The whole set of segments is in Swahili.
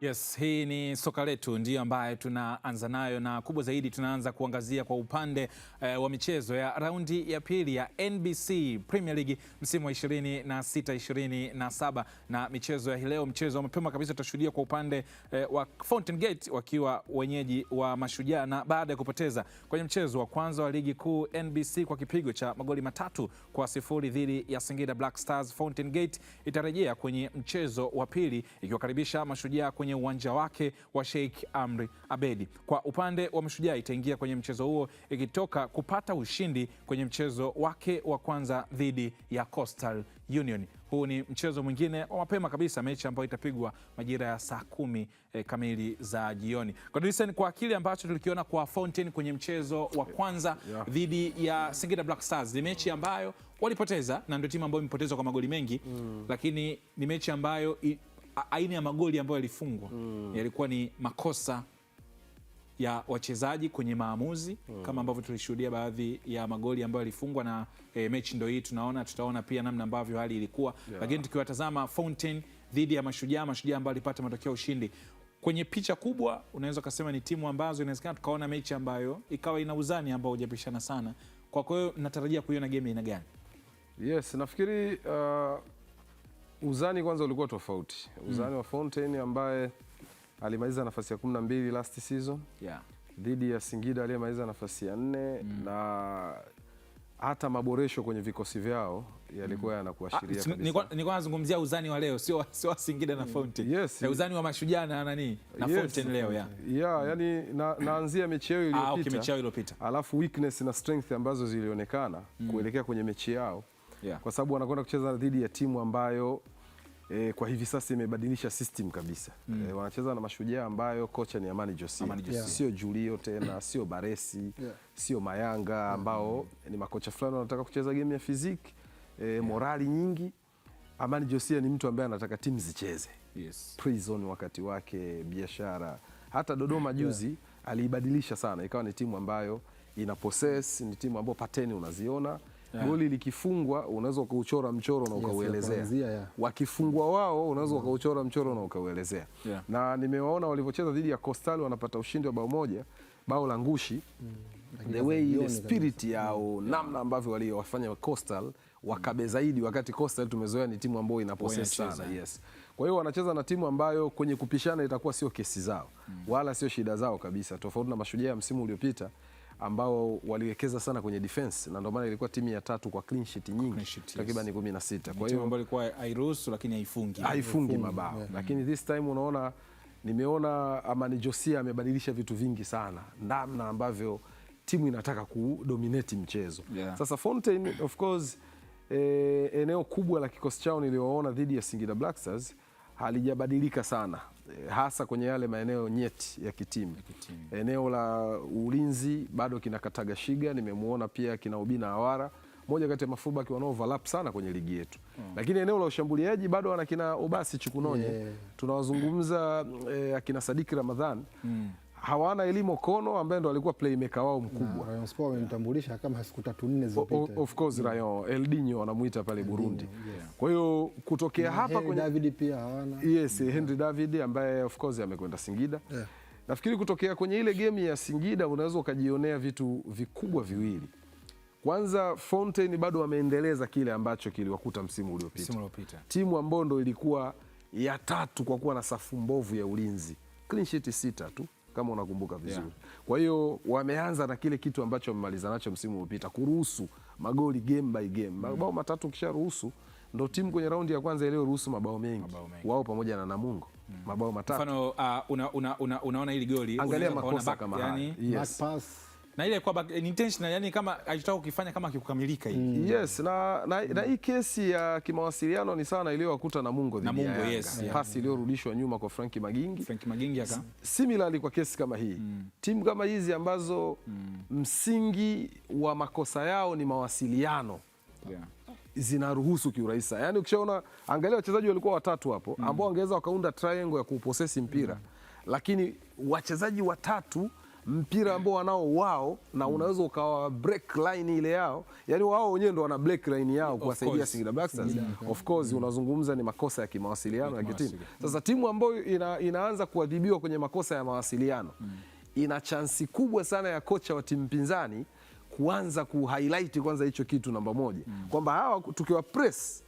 Yes, hii ni soka letu ndiyo ambaye tunaanza nayo, na kubwa zaidi tunaanza kuangazia kwa upande wa michezo ya raundi ya pili ya NBC Premier League msimu wa 26-27, na michezo ya hii leo, mchezo wa mapema kabisa tutashuhudia kwa upande wa Fountain Gate wakiwa wenyeji wa Mashujaa, na baada ya kupoteza kwenye mchezo wa kwanza wa ligi kuu NBC kwa kipigo cha magoli 3-0 dhidi ya Singida Black Stars, Fountain Gate itarejea kwenye mchezo wa pili ikiwakaribisha Mashujaa kwenye uwanja wake wa Sheikh Amri Abedi. Kwa upande wa Mashujaa itaingia kwenye mchezo huo ikitoka kupata ushindi kwenye mchezo wake wa kwanza dhidi ya Coastal Union. Huu ni mchezo mwingine wa mapema kabisa, mechi ambayo itapigwa majira ya saa 10 kamili za jioni. Kwa kile ambacho tulikiona kwa Fountain kwenye mchezo wa kwanza dhidi ya Singida Black Stars, ni mechi ambayo walipoteza na ndio timu ambayo imepoteza kwa magoli mengi, lakini ni mechi ambayo aina ya magoli ambayo yalifungwa yalikuwa ni makosa ya wachezaji kwenye maamuzi kama ambavyo tulishuhudia baadhi ya magoli ambayo yalifungwa, na mechi ndio hii tutaona pia namna ambavyo hali ilikuwa. Lakini tukiwatazama Fountain dhidi ya Mashujaa ambayo alipata matokeo ushindi, kwenye picha kubwa unaweza kusema ni timu ambazo inawezekana tukaona mechi ambayo ikawa ina uzani ambao hujapishana sana. Kwa hiyo natarajia kuiona game ina gani? Yes, nafikiri uzani kwanza ulikuwa tofauti. Uzani wa Fountain ambaye alimaliza nafasi ya 12 last season dhidi ya Singida aliyemaliza nafasi ya 4 na hata maboresho kwenye vikosi vyao yalikuwa yanakuashiria kabisa. Nilikuwa nazungumzia uzani wa leo, sio Singida na Fountain. Yes. Uzani wa Mashujaa na Fountain leo yani naanzia mechi yao iliyopita. Mechi yao iliyopita. Alafu weakness na strength ambazo zilionekana kuelekea kwenye mechi yao. Kwa sababu wanakwenda kucheza dhidi ya timu ambayo kwa hivi sasa imebadilisha system kabisa. Wanacheza na Mashujaa ambayo kocha ni Amani Josia. Sio Julio tena, sio Baresi, sio Mayanga ambao ni makocha fulani wanataka kucheza game ya fiziki, morali nyingi. Amani Josia ni mtu ambaye anataka timu zicheze. Prison wakati wake, Biashara, hata Dodoma juzi aliibadilisha sana, ikawa ni timu ambayo ina possess, ni timu ambayo pateni unaziona. Goli likifungwa unaweza ukauchora mchoro na ukauelezea. Wakifungwa wao unaweza ukauchora mchoro na ukauelezea. Na nimewaona walivyocheza dhidi ya Coastal, wanapata ushindi wa bao moja, bao la ngushi. The way ile spirit yao, namna ambavyo waliwafanya Coastal wakabe zaidi, wakati Coastal tumezoea ni timu ambayo ina possess sana. Kwa hiyo wanacheza na timu ambayo kwenye kupishana itakuwa sio kesi zao wala sio shida zao kabisa, tofauti na Mashujaa msimu uliopita ambao waliwekeza sana kwenye defense, na ndio maana ilikuwa timu ya 3 kwa clean sheet nyingi, takriban 16. Kwa hiyo ambayo ilikuwa hairuhusu lakini haifungi mabao. Lakini this time nimeona Amani Josia amebadilisha vitu vingi sana, namna ambavyo timu inataka kudominate mchezo. Sasa Fountain of course eneo kubwa la kikosi chao nilioona dhidi ya Singida Black Stars halijabadilika sana, hasa kwenye yale maeneo nyeti ya kitimu. Eneo la ulinzi bado kina Kataga Shiga, nimemuona pia kina Ubina Awara, moja kati ya mafullback wanao overlap sana kwenye ligi yetu. Lakini eneo la ushambuliaji bado wana kina Obasi Chukunonye, tunawazungumza akina Sadiki Ramadhan. Hawana Elimo Kono ambaye ndo alikuwa playmaker wao mkubwa. Rayon Sport wamemtambulisha kama siku 3-4 zilizopita. Of course Rayon, Eldinho wanamuita pale Burundi. Kwa hiyo kutokea hapa kwenye David pia hawana. Henry David ambaye of course amekwenda Singida. Nafikiri kutokea kwenye ile game ya Singida unaweza ukajionea vitu vikubwa viwili. Kwanza Fountain bado wameendeleza kile ambacho kiliwakuta msimu uliopita. Timu ambayo ndo ilikuwa ya 3 kwa kuwa na safu mbovu ya ulinzi. Clean sheet 6 tu kama unakumbuka vizuri. Kwa hiyo wameanza na kile kitu ambacho wamemaliza nacho msimu uliopita, kuruhusu magoli game by game. Mabao 3 kisha ruhusu, ndo timu kwenye raundi ya kwanza ile ruhusu mabao mengi. Wao pamoja na Namungo mabao 3. Mfano unaona hili goli, angalia makosa kama haya. Back pass. Na ile kwa intentional, yani kama alitaka kukifanya kama kikukamilika hivi. Na hii kesi ya kimawasiliano ni sana iliyowakuta Namungo dhidi ya Yanga. Pasi iliyorudishwa nyuma kwa Frank Magingi aka similarly kwa kesi kama hii. Timu kama hizi ambazo msingi wa makosa yao ni mawasiliano, zinaruhusu kiurahisi. Yani ukishaona, angalia wachezaji walikuwa 3 hapo ambao wangeweza wakaunda triangle ya kuposesi mpira, lakini wachezaji 3 mpira ambao wanao wao na unaweza ukawa break line ile yao, yani wao wenyewe ndo wana break line yao kuwasaidia Singida Black Stars. Of course unazungumza ni makosa ya kimawasiliano ya kitimu. Sasa timu ambayo inaanza kuadhibiwa kwenye makosa ya mawasiliano ina chansi kubwa sana ya kocha wa timu pinzani kuanza kuhighlight kwanza hicho kitu namba moja, kwamba hawa tukiwa press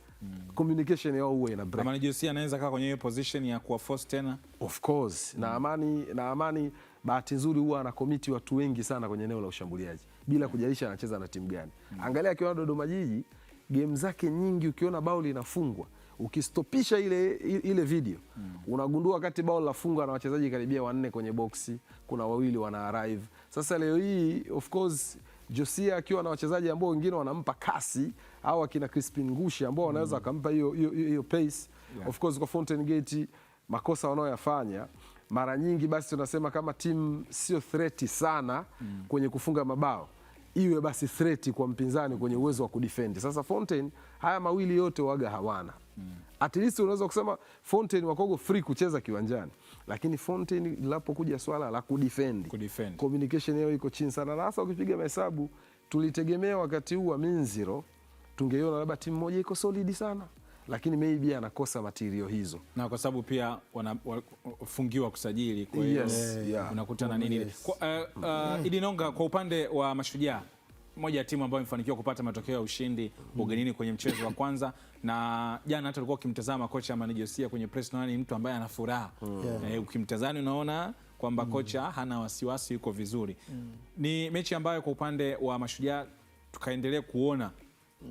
communication yao huwa ina break. Amani Josia anaweza kaa kwenye hiyo position ya kuwa force tena. Of course. Na Amani bahati nzuri huwa anakomiti watu wengi sana kwenye eneo la ushambuliaji bila kujalisha anacheza na timu gani. Angalia akiwa Dodoma Jiji, game zake nyingi ukiona bao linafungwa, ukistopisha ile video unagundua wakati bao linafungwa na wachezaji karibia 4 kwenye boxi, kuna 2 wana arrive. Sasa leo hii of course Josia akiwa na wachezaji ambao wengine wanampa kasi au akina Crispin Ngushi ambao wanaweza wakampa hiyo pace. Of course kwa Fountain Gate makosa wanaoyafanya mara nyingi basi tunasema kama timu sio threat sana kwenye kufunga mabao, iwe basi threat kwa mpinzani kwenye uwezo wa kudefend. Sasa Fountain haya mawili yote waga hawana. At least unaweza kusema Fountain wako free kucheza kiwanjani, lakini Fountain linapokuja swala la kudefend, communication yao iko chini sana. Na hasa ukipiga mahesabu tulitegemea wakati huu wa Minziro tungeiona labda timu moja iko solid sana, lakini maybe anakosa material hizo, na kwa sababu pia wanafungiwa kusajili, kwa hiyo unakutana nini. Idi Nonga, kwa upande wa Mashujaa, moja ya timu ambayo imefanikiwa kupata matokeo ya ushindi ugenini kwenye mchezo wa kwanza, na jana hata ulikuwa ukimtazama kocha Amani Josia kwenye press, na ni mtu ambaye ana furaha. Ukimtazama unaona kwamba kocha hana wasiwasi, yuko vizuri. Ni mechi ambayo kwa upande wa Mashujaa tukaendelea kuona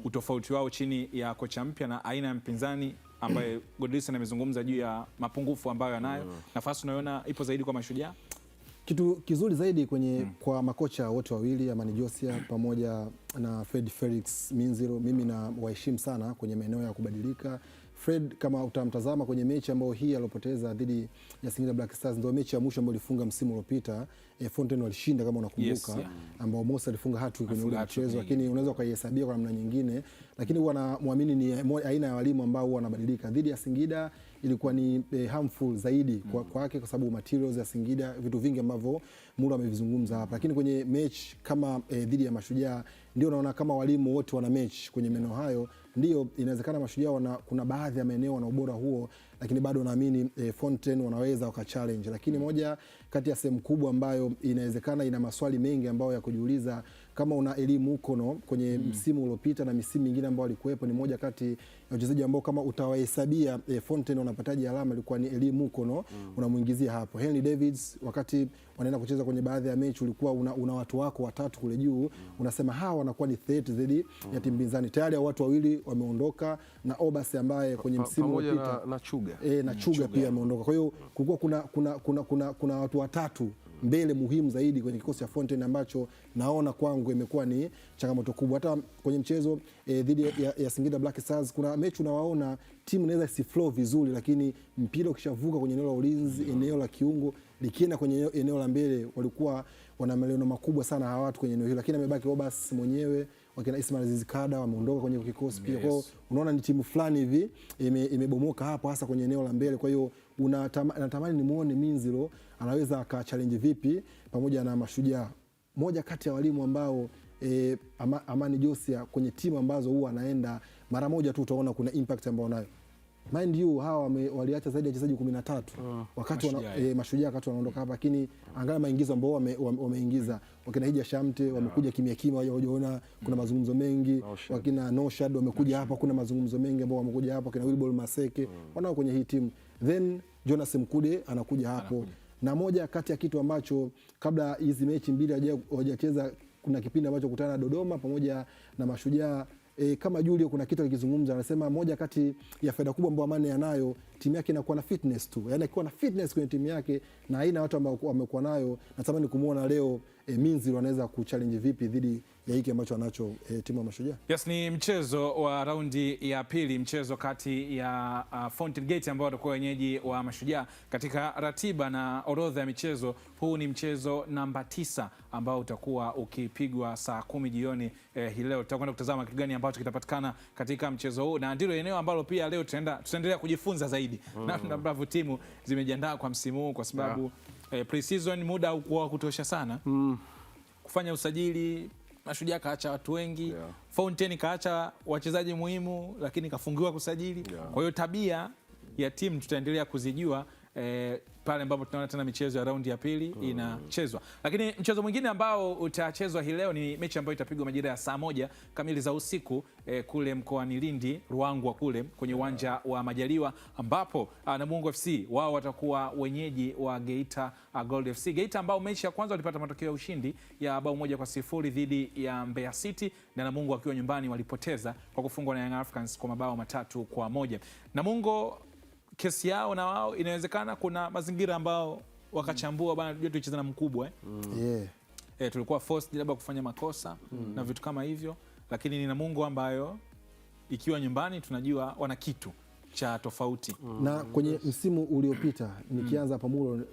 utofauti wao chini ya kocha mpya na aina ya mpinzani ambaye Godlisten amezungumza juu ya mapungufu ambayo anayo. Nafasi unaona ipo zaidi kwa Mashujaa. Kitu kizuri zaidi kwa makocha wote wawili, Amani Josia pamoja na Fred Felix Minziro, mimi na waheshimu sana kwenye maeneo ya kubadilika. Fred, kama utamtazama kwenye mechi ambayo hii alopoteza dhidi ya Singida Black Stars, ndio mechi ya mwisho ambayo alifunga msimu uliopita. Fountain walishinda kama unakumbuka, ambao Musa alifunga hat-trick kwenye ule mchezo, lakini unaweza kuihesabia kwa namna nyingine, lakini wanamwamini ni aina ya walimu ambao wanabadilika. Dhidi ya Singida ilikuwa ni harmful zaidi kwake kwa sababu materials ya Singida, vitu vingi ambavyo Mura amevizungumza hapa, lakini kwenye mechi kama dhidi ya Mashujaa ndio naona kama walimu wote wana mechi kwenye maeneo hayo. Ndio inawezekana Mashujaa kuna baadhi ya maeneo wana ubora huo, lakini bado naamini Fountain wanaweza wakachallenge. Lakini moja kati ya sehemu kubwa ambayo inawezekana ina maswali mengi ambayo ya kujiuliza kama una elimu huko kwenye msimu uliopita na misimu mingine ambayo alikuwepo, ni moja kati ya wachezaji ambao kama utawahesabia Fountain wanapataji alama ilikuwa ni elimu huko unamuingizia hapo. Henry Davids wakati wanaenda kucheza kwenye baadhi ya mechi ulikuwa una watu wako watatu kule juu, unasema hawa wanakuwa ni threat dhidi ya timu pinzani. Tayari watu wawili wameondoka, na Obasi ambaye kwenye msimu uliopita na Chuga na Chuga pia ameondoka. Kwa hiyo kulikuwa kuna watu watatu mbele muhimu zaidi kwenye kikosi cha Fountain, ambacho naona kwangu imekuwa ni changamoto kubwa. Hata kwenye mchezo dhidi ya Singida Black Stars kuna mechi unawaona timu inaweza si flow vizuri, lakini mpira ukishavuka kwenye eneo la ulinzi, eneo la kiungo likienda kwenye eneo la mbele, walikuwa wana malengo makubwa sana hawa watu kwenye eneo hilo, lakini amebaki Obas mwenyewe, wakina Ismail Zizikada wameondoka kwenye kikosi pia. Kwa hiyo unaona ni timu fulani hivi imebomoka hapo, hasa kwenye eneo la mbele. Kwa hiyo natamani nimuone Minziro anaweza akachallenge vipi pamoja na Mashujaa. Moja kati ya walimu ambao Amani Josia kwenye timu ambazo huwa anaenda mara moja tu utaona kuna impact ambayo nayo. Mind you hawa waliacha zaidi ya wachezaji 13 wakati Mashujaa wakati wanaondoka hapa, lakini angalia maingizo ambao wameingiza. Wakina Hija Shamte wamekuja kimya kimya, hawajaona kuna mazungumzo mengi. Wakina Noshad wamekuja hapa, kuna mazungumzo mengi ambao wamekuja hapa. Wakina Wilbol Maseke wanao kwenye hii timu, then Jonas Mkude anakuja hapo. Na moja kati ya kitu ambacho kabla hizi mechi mbili hawajacheza, kuna kipindi ambacho kutana Dodoma pamoja na Mashujaa, kama Julio kuna kitu alikizungumza, anasema moja kati ya faida kubwa ambayo Amani anayo, timu yake inakuwa na fitness tu. Yaani akiwa na fitness kwenye timu yake na aina watu ambao wamekuwa nayo, natamani kumuona leo Minziro anaweza kuchallenge vipi dhidi ya hiki ambacho anacho timu ya Mashujaa. Yes, ni mchezo wa raundi ya pili, mchezo kati ya Fountain Gate ambao watakuwa wenyeji wa Mashujaa. Katika ratiba na orodha ya michezo, huu ni mchezo namba 9 ambao utakuwa ukipigwa saa 10 jioni hii leo. Tutakwenda kutazama kitu gani ambacho kitapatikana katika mchezo huu, na ndilo eneo ambalo pia leo tutaendelea kujifunza zaidi zaidi namna ambavyo timu zimejiandaa kwa msimu huu, kwa sababu pre-season muda haukuwa kutosha sana kufanya usajili. Mashujaa kaacha watu wengi, Fountain kaacha wachezaji muhimu, lakini kafungiwa kusajili. Kwa hiyo tabia ya timu tutaendelea kuzijua pale ambapo tunaona tena michezo ya raundi ya pili inachezwa. Lakini mchezo mwingine ambao utachezwa hii leo ni mechi ambayo itapigwa majira ya saa 1 kamili za usiku kule mkoani Lindi, Ruangwa kule kwenye uwanja wa Majaliwa, ambapo Namungo FC wao watakuwa wenyeji wa Geita Gold FC. Geita ambao mechi ya kwanza walipata matokeo ya ushindi ya bao 1-0 dhidi ya Mbeya City, na Namungo wakiwa nyumbani walipoteza kwa kufungwa na Young Africans kwa mabao 3-1. Namungo kesi yao na wao inawezekana kuna mazingira ambao wakachambua bana, tujue tuicheza na mkubwa tulikuwa forced labda kufanya makosa na vitu kama hivyo, lakini ni Namungo ambayo ikiwa nyumbani tunajua wana kitu cha tofauti. Na kwenye msimu uliopita nikianza hapa Mulo,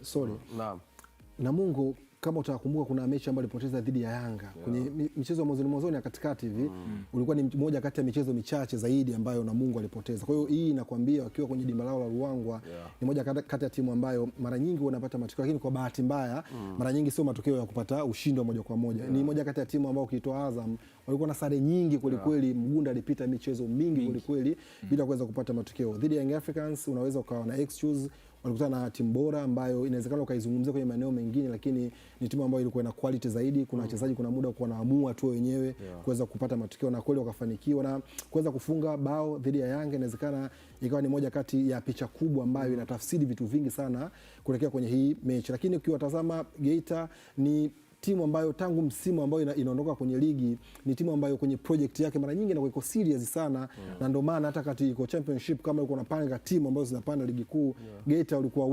Namungo kama utakumbuka kuna mechi ambayo alipoteza dhidi ya Yanga kwenye michezo ya mwanzoni ya katikati hivi, ulikuwa ni moja kati ya michezo michache zaidi ambayo Namungo alipoteza. Kwa hiyo hii inakwambia wakiwa kwenye dimba lao la Ruangwa ni moja kati ya timu ambayo mara nyingi wanapata matokeo, lakini kwa bahati mbaya mara nyingi sio matokeo ya kupata ushindi wa moja kwa moja. Ni moja kati ya timu ambao ukitoa Azam walikuwa na sare nyingi kweli kweli. Mgunda alipita michezo mingi kweli kweli bila kuweza kupata matokeo. Dhidi ya Young Africans unaweza ukawa na excuse, walikutana na timu bora ambayo inawezekana ukaizungumzia kwenye maeneo mengine, lakini ni timu ambayo ilikuwa na quality zaidi. Kuna wachezaji kuna muda kwa naamua tu wenyewe kuweza kupata matokeo, na kweli wakafanikiwa na kuweza kufunga bao dhidi ya Yanga. Inawezekana ikawa ni moja kati ya picha kubwa ambayo inatafsiri vitu vingi sana kuelekea kwenye hii mechi. Lakini ukiwatazama Geita ni timu ambayo tangu msimu ambayo inaondoka kwenye ligi ni timu ambayo kwenye project yake mara nyingi inakuwa iko serious sana, na ndio maana hata kati iko championship kama uko unapanga timu ambazo zinapanda ligi kuu, Geita ulikuwa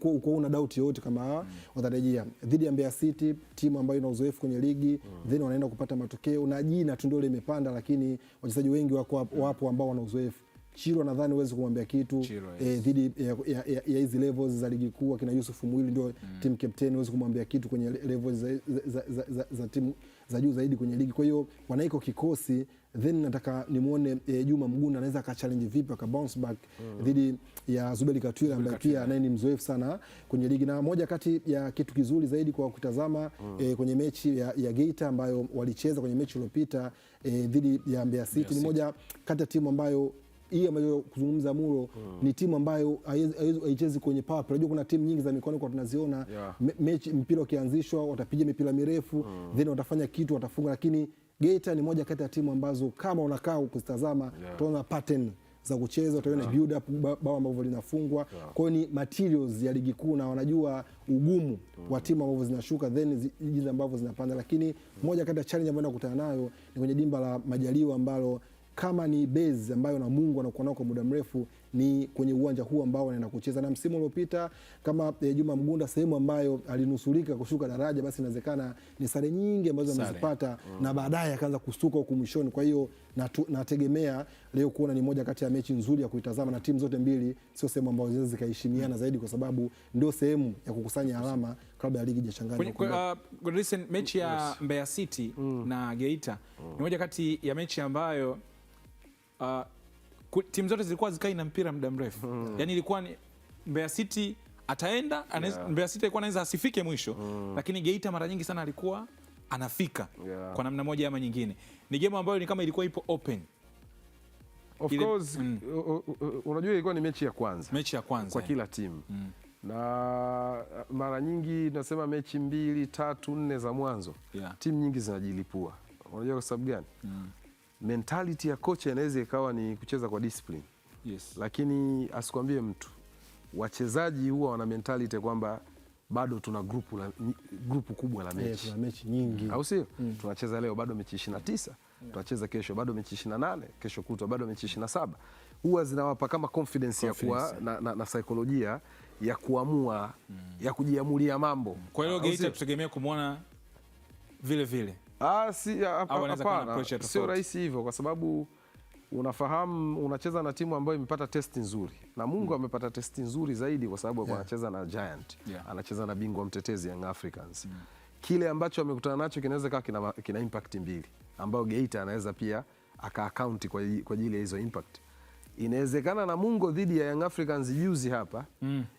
uko una doubt yote kama watarejea. Dhidi ya Mbeya City, timu ambayo ina uzoefu kwenye ligi, then wanaenda kupata matokeo na jina tu ndio limepanda, lakini wachezaji wengi wapo ambao wana uzoefu. Chiro nadhani uweze kumwambia kitu dhidi ya hizi levels za ligi kuu, akina Yusuf Mwili ndio team captain, uweze kumwambia kitu kwenye levels za timu za juu zaidi kwenye ligi. Kwa hiyo wanaiko kikosi, then nataka nimuone Juma Mgunda anaweza ka challenge vipi ka bounce back dhidi ya Zuberi Katwila ambaye pia naye ni mzoefu sana kwenye ligi. Na moja kati ya kitu kizuri zaidi kwa kutazama kwenye mechi ya Geita ambayo walicheza kwenye mechi iliyopita dhidi ya Mbeya City, ni moja kati ya timu ambayo hii ambayo kuzungumza Muro ni timu ambayo haichezi kwenye power play. Unajua kuna timu nyingi za mikono kwa tunaziona mechi, mpira ukianzishwa watapiga mipira mirefu then watafanya kitu watafunga, lakini Geita ni moja kati ya timu ambazo kama unakaa kuzitazama utaona pattern za kucheza, utaona build up bao ambavyo linafungwa. Kwa hiyo ni materials ya ligi kuu na wanajua ugumu wa timu ambavyo zinashuka then jinsi ambavyo zinapanda. Lakini moja kati ya challenge ambayo nakutana nayo ni kwenye dimba la Majaliwa ambalo kama ni base ambayo Namungo anakuwa nao kwa muda mrefu ni kwenye uwanja huu ambao anaenda kucheza. Na msimu uliopita kama Juma Mgunda sehemu ambayo alinusurika kushuka daraja, basi inawezekana ni sare nyingi ambazo amezipata na baadaye akaanza kustuka huko mwishoni. Kwa hiyo nategemea leo kuona ni moja kati ya mechi nzuri ya kuitazama, na timu zote mbili sio sehemu ambazo zinaweza zikaheshimiana zaidi, kwa sababu ndio sehemu ya kukusanya alama kabla ya ligi hajachanganya. Recent mechi ya Mbeya City na Geita ni moja kati ya mechi ambayo timu zote zilikuwa zikai na mpira muda mrefu. Yani ilikuwa ni Mbeya City ataenda, Mbeya City alikuwa anaweza asifike mwisho, lakini Geita mara nyingi sana alikuwa anafika kwa namna moja ama nyingine. Ni game ambayo ni kama ilikuwa ipo open. Of course, unajua ilikuwa ni mechi ya kwanza kwa kila timu. Na mara nyingi nasema mechi 2, 3, 4 za mwanzo timu nyingi zinajilipua. Unajua kwa sababu gani? Mentality ya kocha inaweza ikawa ni kucheza kwa discipline. Lakini asikwambie mtu, wachezaji huwa wana mentality kwamba bado tuna grupu kubwa la mechi. Tuna mechi nyingi. Au sio? Tunacheza leo bado mechi 29, tunacheza kesho bado mechi 28, kesho kutwa bado mechi 27. Huwa zinawapa kama confidence ya kuwa na saikolojia ya kuamua, ya kujiamulia mambo. Kwa hiyo Geita tutegemea kumwona vile vile. Hapana, sio rahisi hivyo, kwa sababu unafahamu unacheza na timu ambayo imepata testi nzuri, na Mungu amepata testi nzuri zaidi kwa sababu anacheza na Giant, anacheza na bingwa mtetezi Young Africans. Kile ambacho amekutana nacho kinaweza kawa kina impact mbili, ambayo Geita anaweza pia aka account kwa ajili ya hizo impact. Inawezekana Namungo dhidi ya Young Africans juzi hapa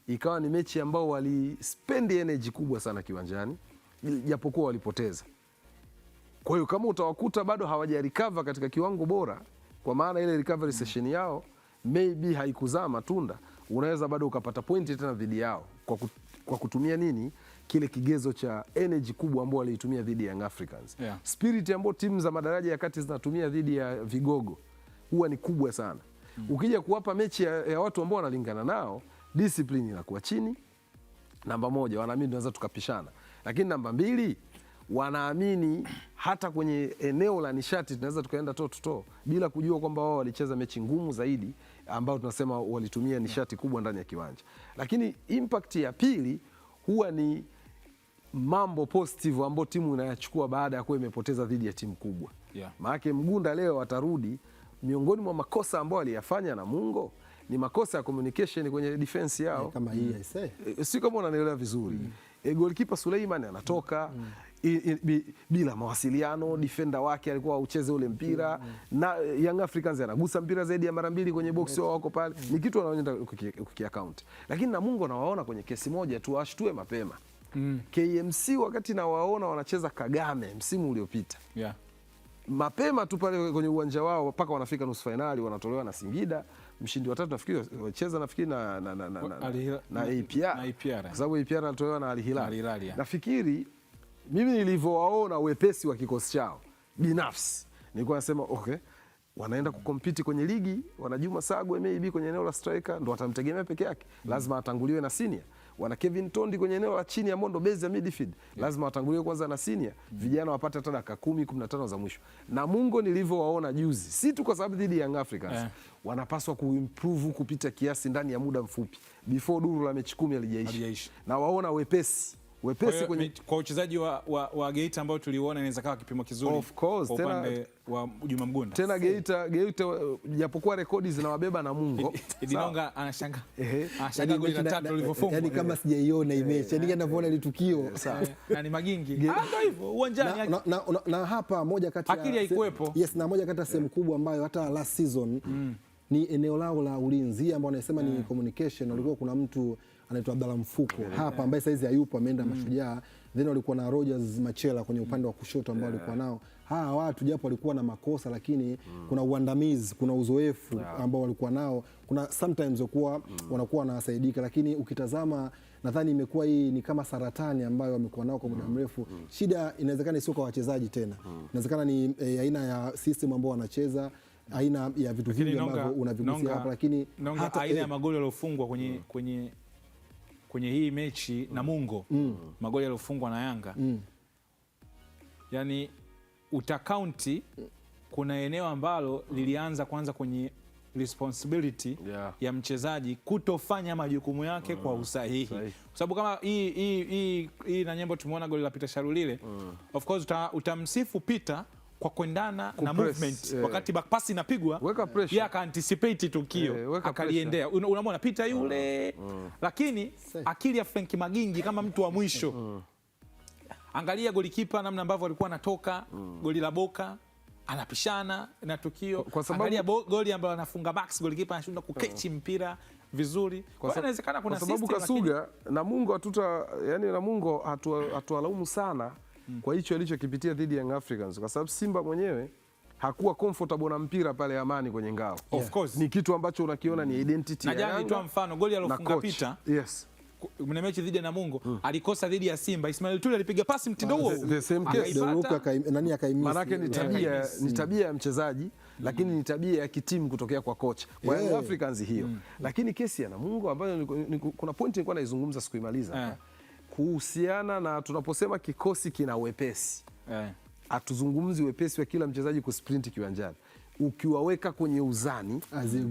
ikawa ni mechi ambao walispend energy kubwa sana kiwanjani, japokuwa walipoteza. Kwa hiyo kama utawakuta bado hawajarecover katika kiwango bora, kwa maana ile recovery session yao maybe haikuzaa matunda, unaweza bado ukapata pointi tena dhidi yao kwa kutumia nini, kile kigezo cha energy kubwa ambao waliitumia dhidi ya Young Africans. Spirit ambayo timu za madaraja ya kati zinatumia dhidi ya vigogo huwa ni kubwa sana. Ukija kuwapa mechi ya watu ambao wanalingana nao, discipline inakuwa chini. Namba moja, wanaamini tunaweza tukapishana, lakini namba mbili, wanaamini hata kwenye eneo la nishati tunaweza tukaenda toe to toe, bila kujua kwamba wao walicheza mechi ngumu zaidi ambao tunasema walitumia nishati kubwa ndani ya kiwanja. Lakini impact ya pili huwa ni mambo positive ambayo timu inayachukua baada ya kuwa imepoteza dhidi ya timu kubwa. Maana Mgunda leo atarudi, miongoni mwa makosa ambayo aliyafanya Namungo ni makosa ya communication kwenye defense yao. Kama hii si kama unanielewa vizuri. Goalkeeper Suleiman anatoka bila mawasiliano, defender wake alikuwa aucheze ule mpira na Young Africans anagusa mpira zaidi ya mara mbili kwenye box wao wako pale. Ni kitu wanaonyesha ukiaccount. Lakini Namungo nawaona kwenye kesi moja tu, washtue mapema. KMC wakati nawaona wanacheza Kagame msimu uliopita. Mapema tu pale kwenye uwanja wao mpaka wanafika nusu finali wanatolewa na Singida. Mshindi wa tatu nafikiri wacheza na APR. Kwa sababu APR anatolewa na Al Hilal. Nafikiri mimi nilivyowaona wepesi wa kikosi chao binafsi, nilikuwa nasema okay, wanaenda kukompiti kwenye ligi, wana Juma Sagwe maybe kwenye eneo la striker ndo watamtegemea peke yake, lazima atanguliwe na senior. Wana Kevin Tondi kwenye eneo la chini ya Mondo base ya midfield, lazima watanguliwe kwanza na senior, vijana wapate hata dakika 10-15 za mwisho. Namungo nilivyowaona juzi, si tu kwa sababu dhidi ya Young Africans, wanapaswa kuimprove kupita kiasi ndani ya muda mfupi before duru la mechi 10 halijaisha. Na waona wepesi kwa uchezaji wa Geita ambao tuliuona, inaweza kawa kipimo kizuri kwa upande wa Juma Mgunda. Tena Geita japokuwa rekodi zinawabeba Namungo. Idinonga anashangaa goli la 3 lilivyofungwa. Yaani kama sijaiona imecha. Yaani ninavyoona ile tukio. Na ni Magingi. Ndio hivyo uwanjani. Na hapa moja kati ya akili haikuepo. Yes, na moja kati ya sehemu kubwa ambayo hata last season ni eneo lao la ulinzi ambao wanasema ni communication. Walikuwa kuna mtu anaitwa Abdalla Mfuko hapa ambaye saizi hayupo, ameenda Mashujaa. Then walikuwa na Rogers Machela kwenye upande wa kushoto ambao walikuwa nao. Hawa watu japo walikuwa na makosa, lakini kuna uandamizi, kuna uzoefu ambao walikuwa nao. Kuna sometimes wanakuwa wanasaidika, lakini ukitazama nadhani imekuwa hii ni kama saratani ambayo wamekuwa nao kwa muda mrefu. Shida inawezekana sio kwa wachezaji tena. Inawezekana ni aina ya system ambao wanacheza, aina ya vitu vingi ambavyo unavigusia hapa, lakini hata aina ya magoli yaliyofungwa kwenye hii mechi Namungo, magoli yaliyofungwa na Yanga. Yani utakaunti, kuna eneo ambalo lilianza kwanza kwenye responsibility ya mchezaji kutofanya majukumu yake kwa usahihi. Kwa sababu kama hii na nyembo tumeona goli la Peter Sharulile, of course utamsifu Peter kwa kuendana na movement wakati back pass inapigwa, yeye aka anticipate tukio akaliendea. Unamwona Peter yule, lakini akili ya Frank Magingi kama mtu wa mwisho. Angalia golikipa namna ambavyo alikuwa anatoka, goli la Boka anapishana na tukio. Angalia goli ambalo anafunga Max, golikipa anashinda kukechi mpira vizuri. Kwa inawezekana kuna system, kwa sababu Kasuga Namungo Namungo hatuwalaumu sana kwa hicho alichokipitia dhidi ya Young Africans, kwa sababu Simba mwenyewe hakuwa comfortable na mpira pale Amani kwenye ngao. Of course. Ni kitu ambacho unakiona ni identity ya Yanga. Nitoa mfano goli alofunga Peter. Mna mechi dhidi ya Namungo, alikosa dhidi ya Simba. Ismail Tuli alipiga pasi mtindo huo. The same case. Nani akaimiss. Manake ni tabia ya mchezaji, lakini ni tabia ya kitimu kutokea kwa kocha. Kwa Young Africans hiyo. Lakini kesi ya Namungo ambayo kuna point nilikuwa naizungumza sikuimaliza. Kuhusiana na tunaposema kikosi kina wepesi, hatuzungumzi wepesi wa kila mchezaji kusprinti kiwanjani. Ukiwaweka kwenye uzani,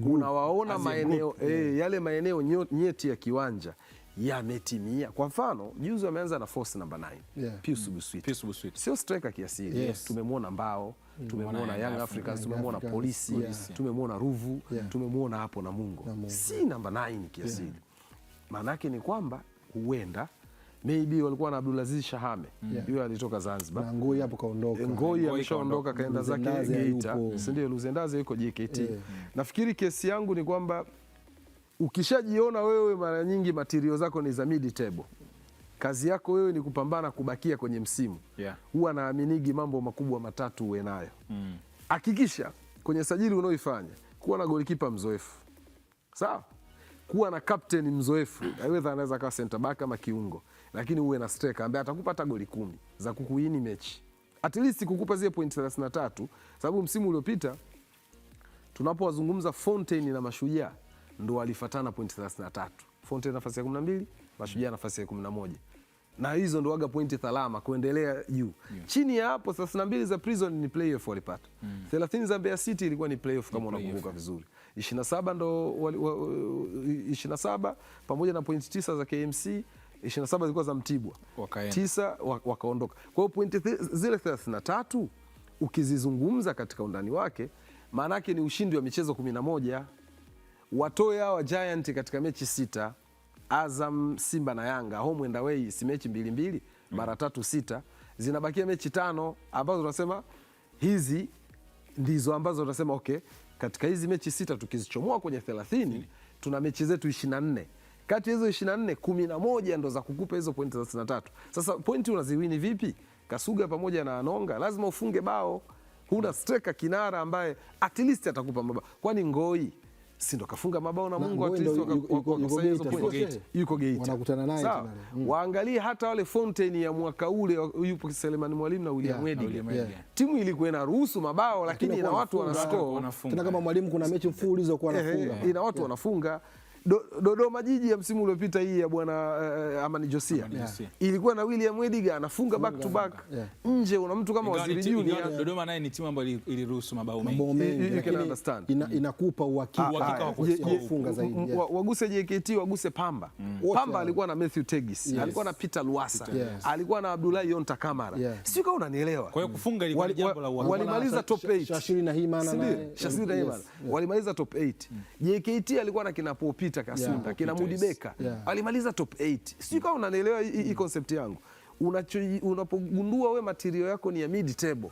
unawaona maeneo yale maeneo nyeti ya kiwanja yametimia. Kwa mfano juzi wameanza na force number 9 Pius Buswiti, sio striker kiasili. Tumemwona Mbao, tumemwona Young Africans, tumemwona Polisi, tumemwona Ruvu, tumemwona hapo Namungo. Si number 9 kiasili. Maana yake ni kwamba huenda maybe walikuwa na Abdulaziz Shahame, yule alitoka Zanzibar. Na Ngoi hapo kaondoka. Ngoi ameshaondoka kaenda zake Geita, si ndio? Luzendaze yuko JKT. Nafikiri kesi yangu ni kwamba ukishajiona wewe mara nyingi material zako ni za mid table, kazi yako wewe ni kupambana kubakia kwenye msimu. Huwa naaminigi mambo makubwa matatu uwe nayo. Hakikisha kwenye sajili unaoifanya kuwa na golikipa mzoefu. Sawa? Kuwa na captain mzoefu. Aidha anaweza kuwa center back ama kiungo, lakini uwe na striker ambaye atakupa hata goli 10 za kukuini mechi. At least kukupa zile point 33, sababu msimu uliopita tunapowazungumza Fontaine na Mashujaa ndo walifuatana point 33. Fontaine nafasi ya 12, Mashujaa nafasi ya 11. Na hizo ndo waga pointi thalama kuendelea juu. Chini ya hapo 32 za Prison ni playoff walipata. 30 za Mbeya City ilikuwa ni playoff kama unakumbuka vizuri. 27 ndo 27 pamoja na pointi 9 za KMC, 27 zilikuwa za Mtibwa. 9 wakaondoka. Kwa hiyo pointi zile 33 ukizizungumza katika undani wake, maana yake ni ushindi wa michezo 11. Watoe hawa Giant katika mechi 6. Azam, Simba na Yanga home and away, si mechi 2-2 mara 3-6, zinabakia mechi 5 ambazo tunasema hizi ndizo ambazo tunasema okay, katika hizi mechi 6 tukizichomoa kwenye 30 tuna mechi zetu 24. Kati ya hizo 24 11 ndo za kukupa hizo pointi 33. Sasa pointi unaziwini vipi? Kasuga pamoja na Anonga lazima ufunge bao. Huna striker kinara ambaye at least atakupa mabao. Kwani Ngoi si ndo kafunga mabao na Mungu at least yuko Geita. Wanakutana naye tena. Waangalie hata wale Fontaine ya mwaka ule yupo Selemani Mwalimu na William Wediga. Timu ilikuwa inaruhusu mabao lakini ina watu wanascore. Tena kama Mwalimu kuna mechi mfululizo kwa anafunga. Ina watu wanafunga. Dodoma Jiji ya msimu uliopita hii ya bwana Amani Josia ilikuwa na William Wediga anafunga back to back. Nje una mtu kama Waziri Junior. Dodoma naye ni timu ambayo iliruhusu mabao mengi. You can understand. Inakupa uhakika wa kufunga zaidi. Waguse JKT, waguse Pamba. Pamba alikuwa na Matthew Tegis, alikuwa na Peter Luasa, alikuwa na Abdullahi Yonta Kamara. Sio kama unanielewa. Kwa hiyo kufunga ilikuwa ni jambo la uhakika. Walimaliza top 8. Shashiri na Himana. Walimaliza top 8. JKT alikuwa na kina Popita Kasunda, kina Mudibeka. Alimaliza top 8. Sio kama unanielewa hii concept yangu. Unapogundua we material yako ni ya mid table,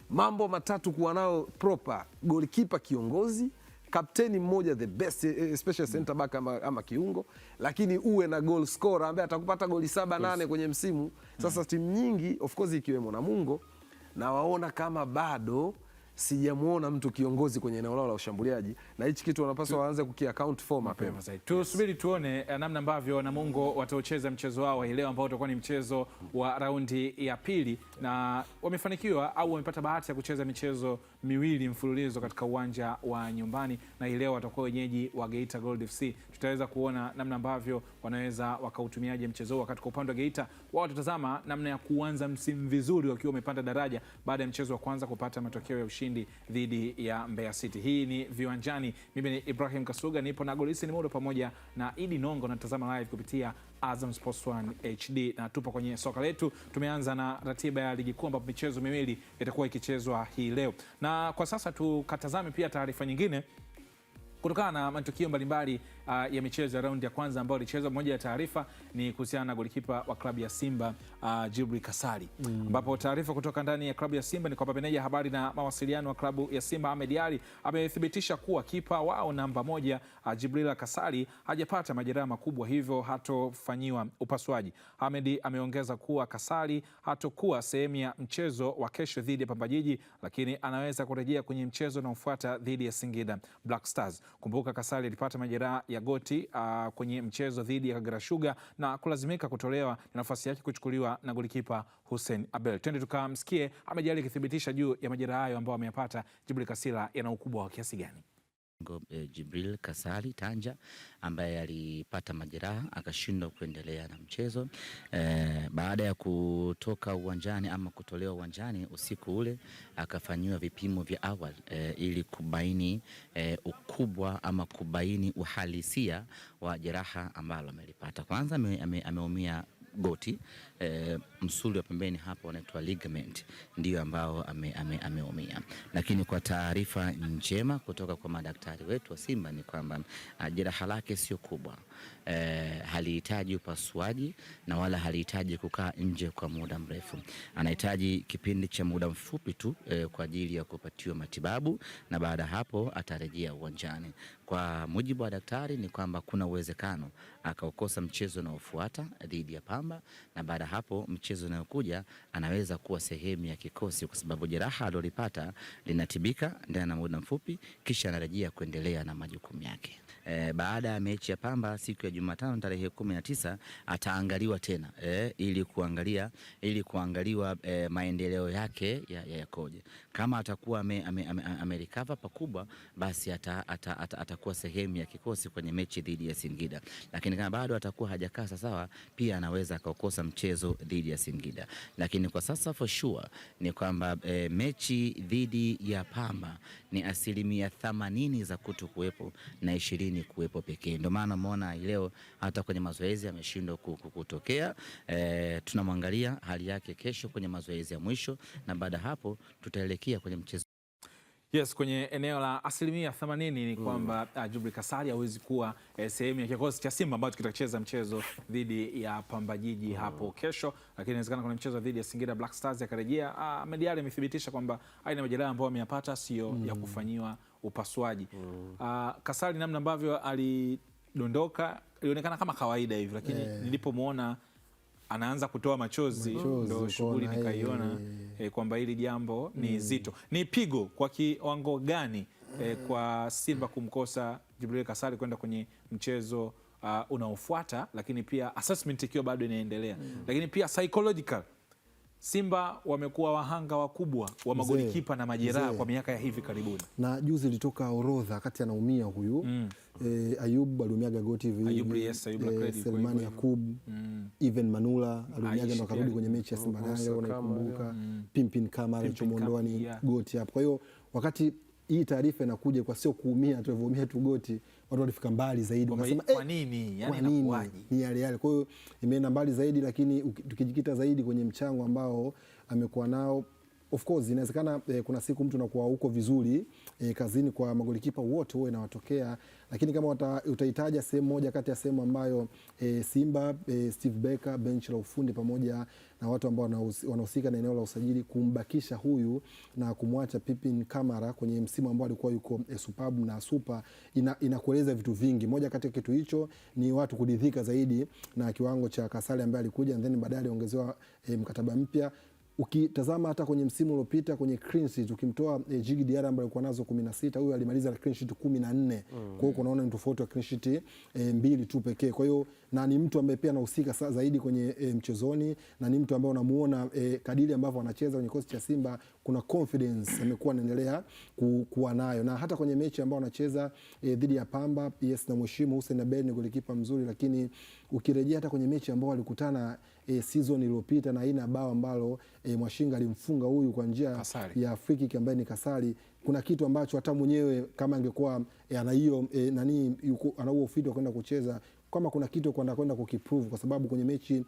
mambo matatu kuwa nao proper: goalkeeper kiongozi, kapteni mmoja the best special center back ama kiungo, lakini uwe na goal scorer ambaye atakupata goli 7-8 kwenye msimu. Sasa timu nyingi of course ikiwemo Namungo na waona kama bado sijamuona mtu kiongozi kwenye eneo lao la ushambuliaji, na hichi kitu wanapaswa waanze kukiaccount for mapema. Tusubiri tuone namna ambavyo Namungo wataocheza mchezo wao hii leo ambao utakuwa ni mchezo wa raundi ya pili, na wamefanikiwa au wamepata bahati ya kucheza michezo miwili mfululizo katika uwanja wa nyumbani, na hii leo watakuwa wenyeji wa Geita Gold FC. Tutaweza kuona namna ambavyo wanaweza wakautumiaje mchezo huo. Wakati kwa upande wa Geita wao tutazama namna ya kuanza msimu vizuri wakiwa wamepanda daraja baada ya mchezo wa kwanza kupata matokeo ya ushindi dhidi ya Mbeya City. Hii ni Viwanjani. Mimi ni Ibrahim Kasuga, nipo na Golisi Modo pamoja na Idi Nongo, na tazama live kupitia Azam Sports 1 HD, na tupo kwenye soka letu. Tumeanza na ratiba ya ligi kuu ambapo michezo miwili itakuwa ikichezwa hii leo, na kwa sasa tukatazame pia taarifa nyingine kutokana na matukio mbalimbali ya michezo ya raundi ya kwanza ambayo ilichezwa. Moja ya taarifa ni kuhusiana na golikipa wa klabu ya Simba Jibril Kasali, ambapo taarifa kutoka ndani ya klabu ya Simba ni kwamba meneja habari na mawasiliano wa klabu ya Simba Ahmed Ally amethibitisha kuwa kipa wao namba 1 Jibril Kasali hajapata majeraha makubwa, hivyo hatofanyiwa upasuaji. Ahmed ameongeza kuwa Kasali hatokuwa sehemu ya mchezo wa kesho dhidi ya Pamba Jiji, lakini anaweza kurejea kwenye mchezo unaofuata dhidi ya Singida Black Stars. Kumbuka Kasali alipata majeraha ya goti kwenye mchezo dhidi ya Kagera Sugar na kulazimika kutolewa na nafasi yake kuchukuliwa na golikipa Hussein Abel. Twende tukamsikie Ahmed Ally akithibitisha juu ya majeraha hayo ambayo ameyapata Jibril Kasali yana ukubwa wa kiasi gani. Jibril Kasali Tanja ambaye alipata majeraha akashindwa kuendelea na mchezo baada ya kutoka uwanjani ama kutolewa uwanjani usiku ule, akafanyiwa vipimo vya awali ili kubaini ukubwa ama kubaini uhalisia wa jeraha ambalo amelipata. Kwanza ameumia goti, msuli wa pembeni hapo unaitwa ligament, ndio ambao ameumia. Lakini kwa taarifa njema kutoka kwa madaktari wetu wa Simba ni kwamba jeraha lake sio kubwa, halihitaji upasuaji na wala halihitaji kukaa nje kwa muda mrefu. Anahitaji kipindi cha muda mfupi tu kwa ajili ya kupatiwa matibabu, na baada hapo atarejea uwanjani. Kwa mujibu wa daktari ni kwamba kuna uwezekano akaukosa mchezo unaofuata dhidi ya Pamba, na baada hapo mchezo unayokuja anaweza kuwa sehemu ya kikosi, kwa sababu jeraha alilopata linatibika ndani ya muda mfupi, kisha anarejea kuendelea na majukumu yake. Baada ya mechi ya Pamba siku ya Jumatano tarehe 19 ataangaliwa tena ili kuangaliwa maendeleo yake yakoje. Kama atakuwa amerecover pakubwa, basi atakuwa sehemu ya kikosi kwenye mechi dhidi ya Singida. Lakini kama bado atakuwa hajakaa sawa, pia anaweza akakosa mchezo dhidi ya Singida. Lakini kwa sasa for sure ni kwamba mechi dhidi ya Pamba ni 80% za kuto kuwepo na 20 kuwepo pekee. Ndio maana umeona leo hata kwenye mazoezi ameshindwa kutokea. Tunamwangalia hali yake kesho kwenye mazoezi ya mwisho, na baada hapo tutaelekea kwenye mchezo. Yes, kwenye eneo la 80% ni kwamba Jubril Kasali hawezi kuwa sehemu ya kikosi cha Simba ambacho kitacheza mchezo dhidi ya Pamba Jiji hapo kesho, lakini inawezekana kuna mchezo dhidi ya Singida Black Stars akarejea. Ahmed Ally amethibitisha kwamba aina majeraha ambayo ameyapata sio ya kufanyiwa upasuaji. Kasali namna ambavyo alidondoka ilionekana kama kawaida hivi, lakini nilipomwona anaanza kutoa machozi ndo shughuli nikaiona kwamba hili jambo ni zito. Ni pigo kwa kiwango gani kwa Simba kumkosa Jubril Kasali kwenda kwenye mchezo unaofuata, lakini pia assessment ikiwa bado inaendelea, lakini pia psychological. Simba wamekuwa wahanga wakubwa wa magolikipa na majeraha kwa miaka ya hivi karibuni, na juzi ilitoka orodha kati anaumia huyu Ayub aliumiaga goti hivi, Selmani Yakub, Even Manula aliumiaga ndo akarudi kwenye mechi ya Simba Yanga, unakumbuka Pimpin Kamara alichomuondoa ni goti hapo. Kwa hiyo wakati hii taarifa inakuja kwa sio kuumia tu, alivyoumia tu goti, watu walifika mbali zaidi wakasema kwa nini ni yale. Kwa hiyo imeenda mbali zaidi, lakini tukijikita zaidi kwenye mchango ambao amekuwa nao, of course inawezekana kuna siku mtu anakuwa huko vizuri kazini, kwa magolikipa wote huwa inawatokea, lakini kama utahitaja sehemu moja kati ya sehemu ambayo Simba Steve Becker, bench la ufundi pamoja na watu ambao wanahusika na eneo la usajili kumbakisha huyu na kumwacha Pimpin Kamara kwenye msimu ambao alikuwa yuko superb na super, inakueleza vitu vingi. Moja kati ya kitu hicho ni watu kuridhika zaidi na kiwango cha Kasali ambaye alikuja and then baadaye aliongezewa mkataba mpya. Ukitazama hata kwenye msimu uliopita kwenye clean sheet, ukimtoa Djigui Diarra ambaye alikuwa nazo 16, huyu alimaliza na clean sheet 14. Kwa hiyo kunaona ni tofauti wa clean sheet 2 tu pekee. Kwa hiyo na ni mtu ambaye pia anahusika zaidi kwenye mchezoni, na ni mtu ambaye unamuona kadiri ambavyo anacheza kwenye kikosi cha Simba kuna confidence amekuwa anaendelea kuwa nayo, na hata kwenye mechi ambayo anacheza dhidi ya Pamba, yes, na mheshimu Hussein Abed ni golikipa mzuri, lakini ukirejea hata kwenye mechi ambayo alikutana season iliyopita na aina bao ambalo Mwashinga alimfunga huyu kwa njia ya free kick ambaye ni Kasali, kuna kitu ambacho hata mwenyewe kama angekuwa ana hiyo ana huo ufiti wa kwenda kucheza, kama kuna kitu kwenda kukiprove, kwa sababu kwenye mechi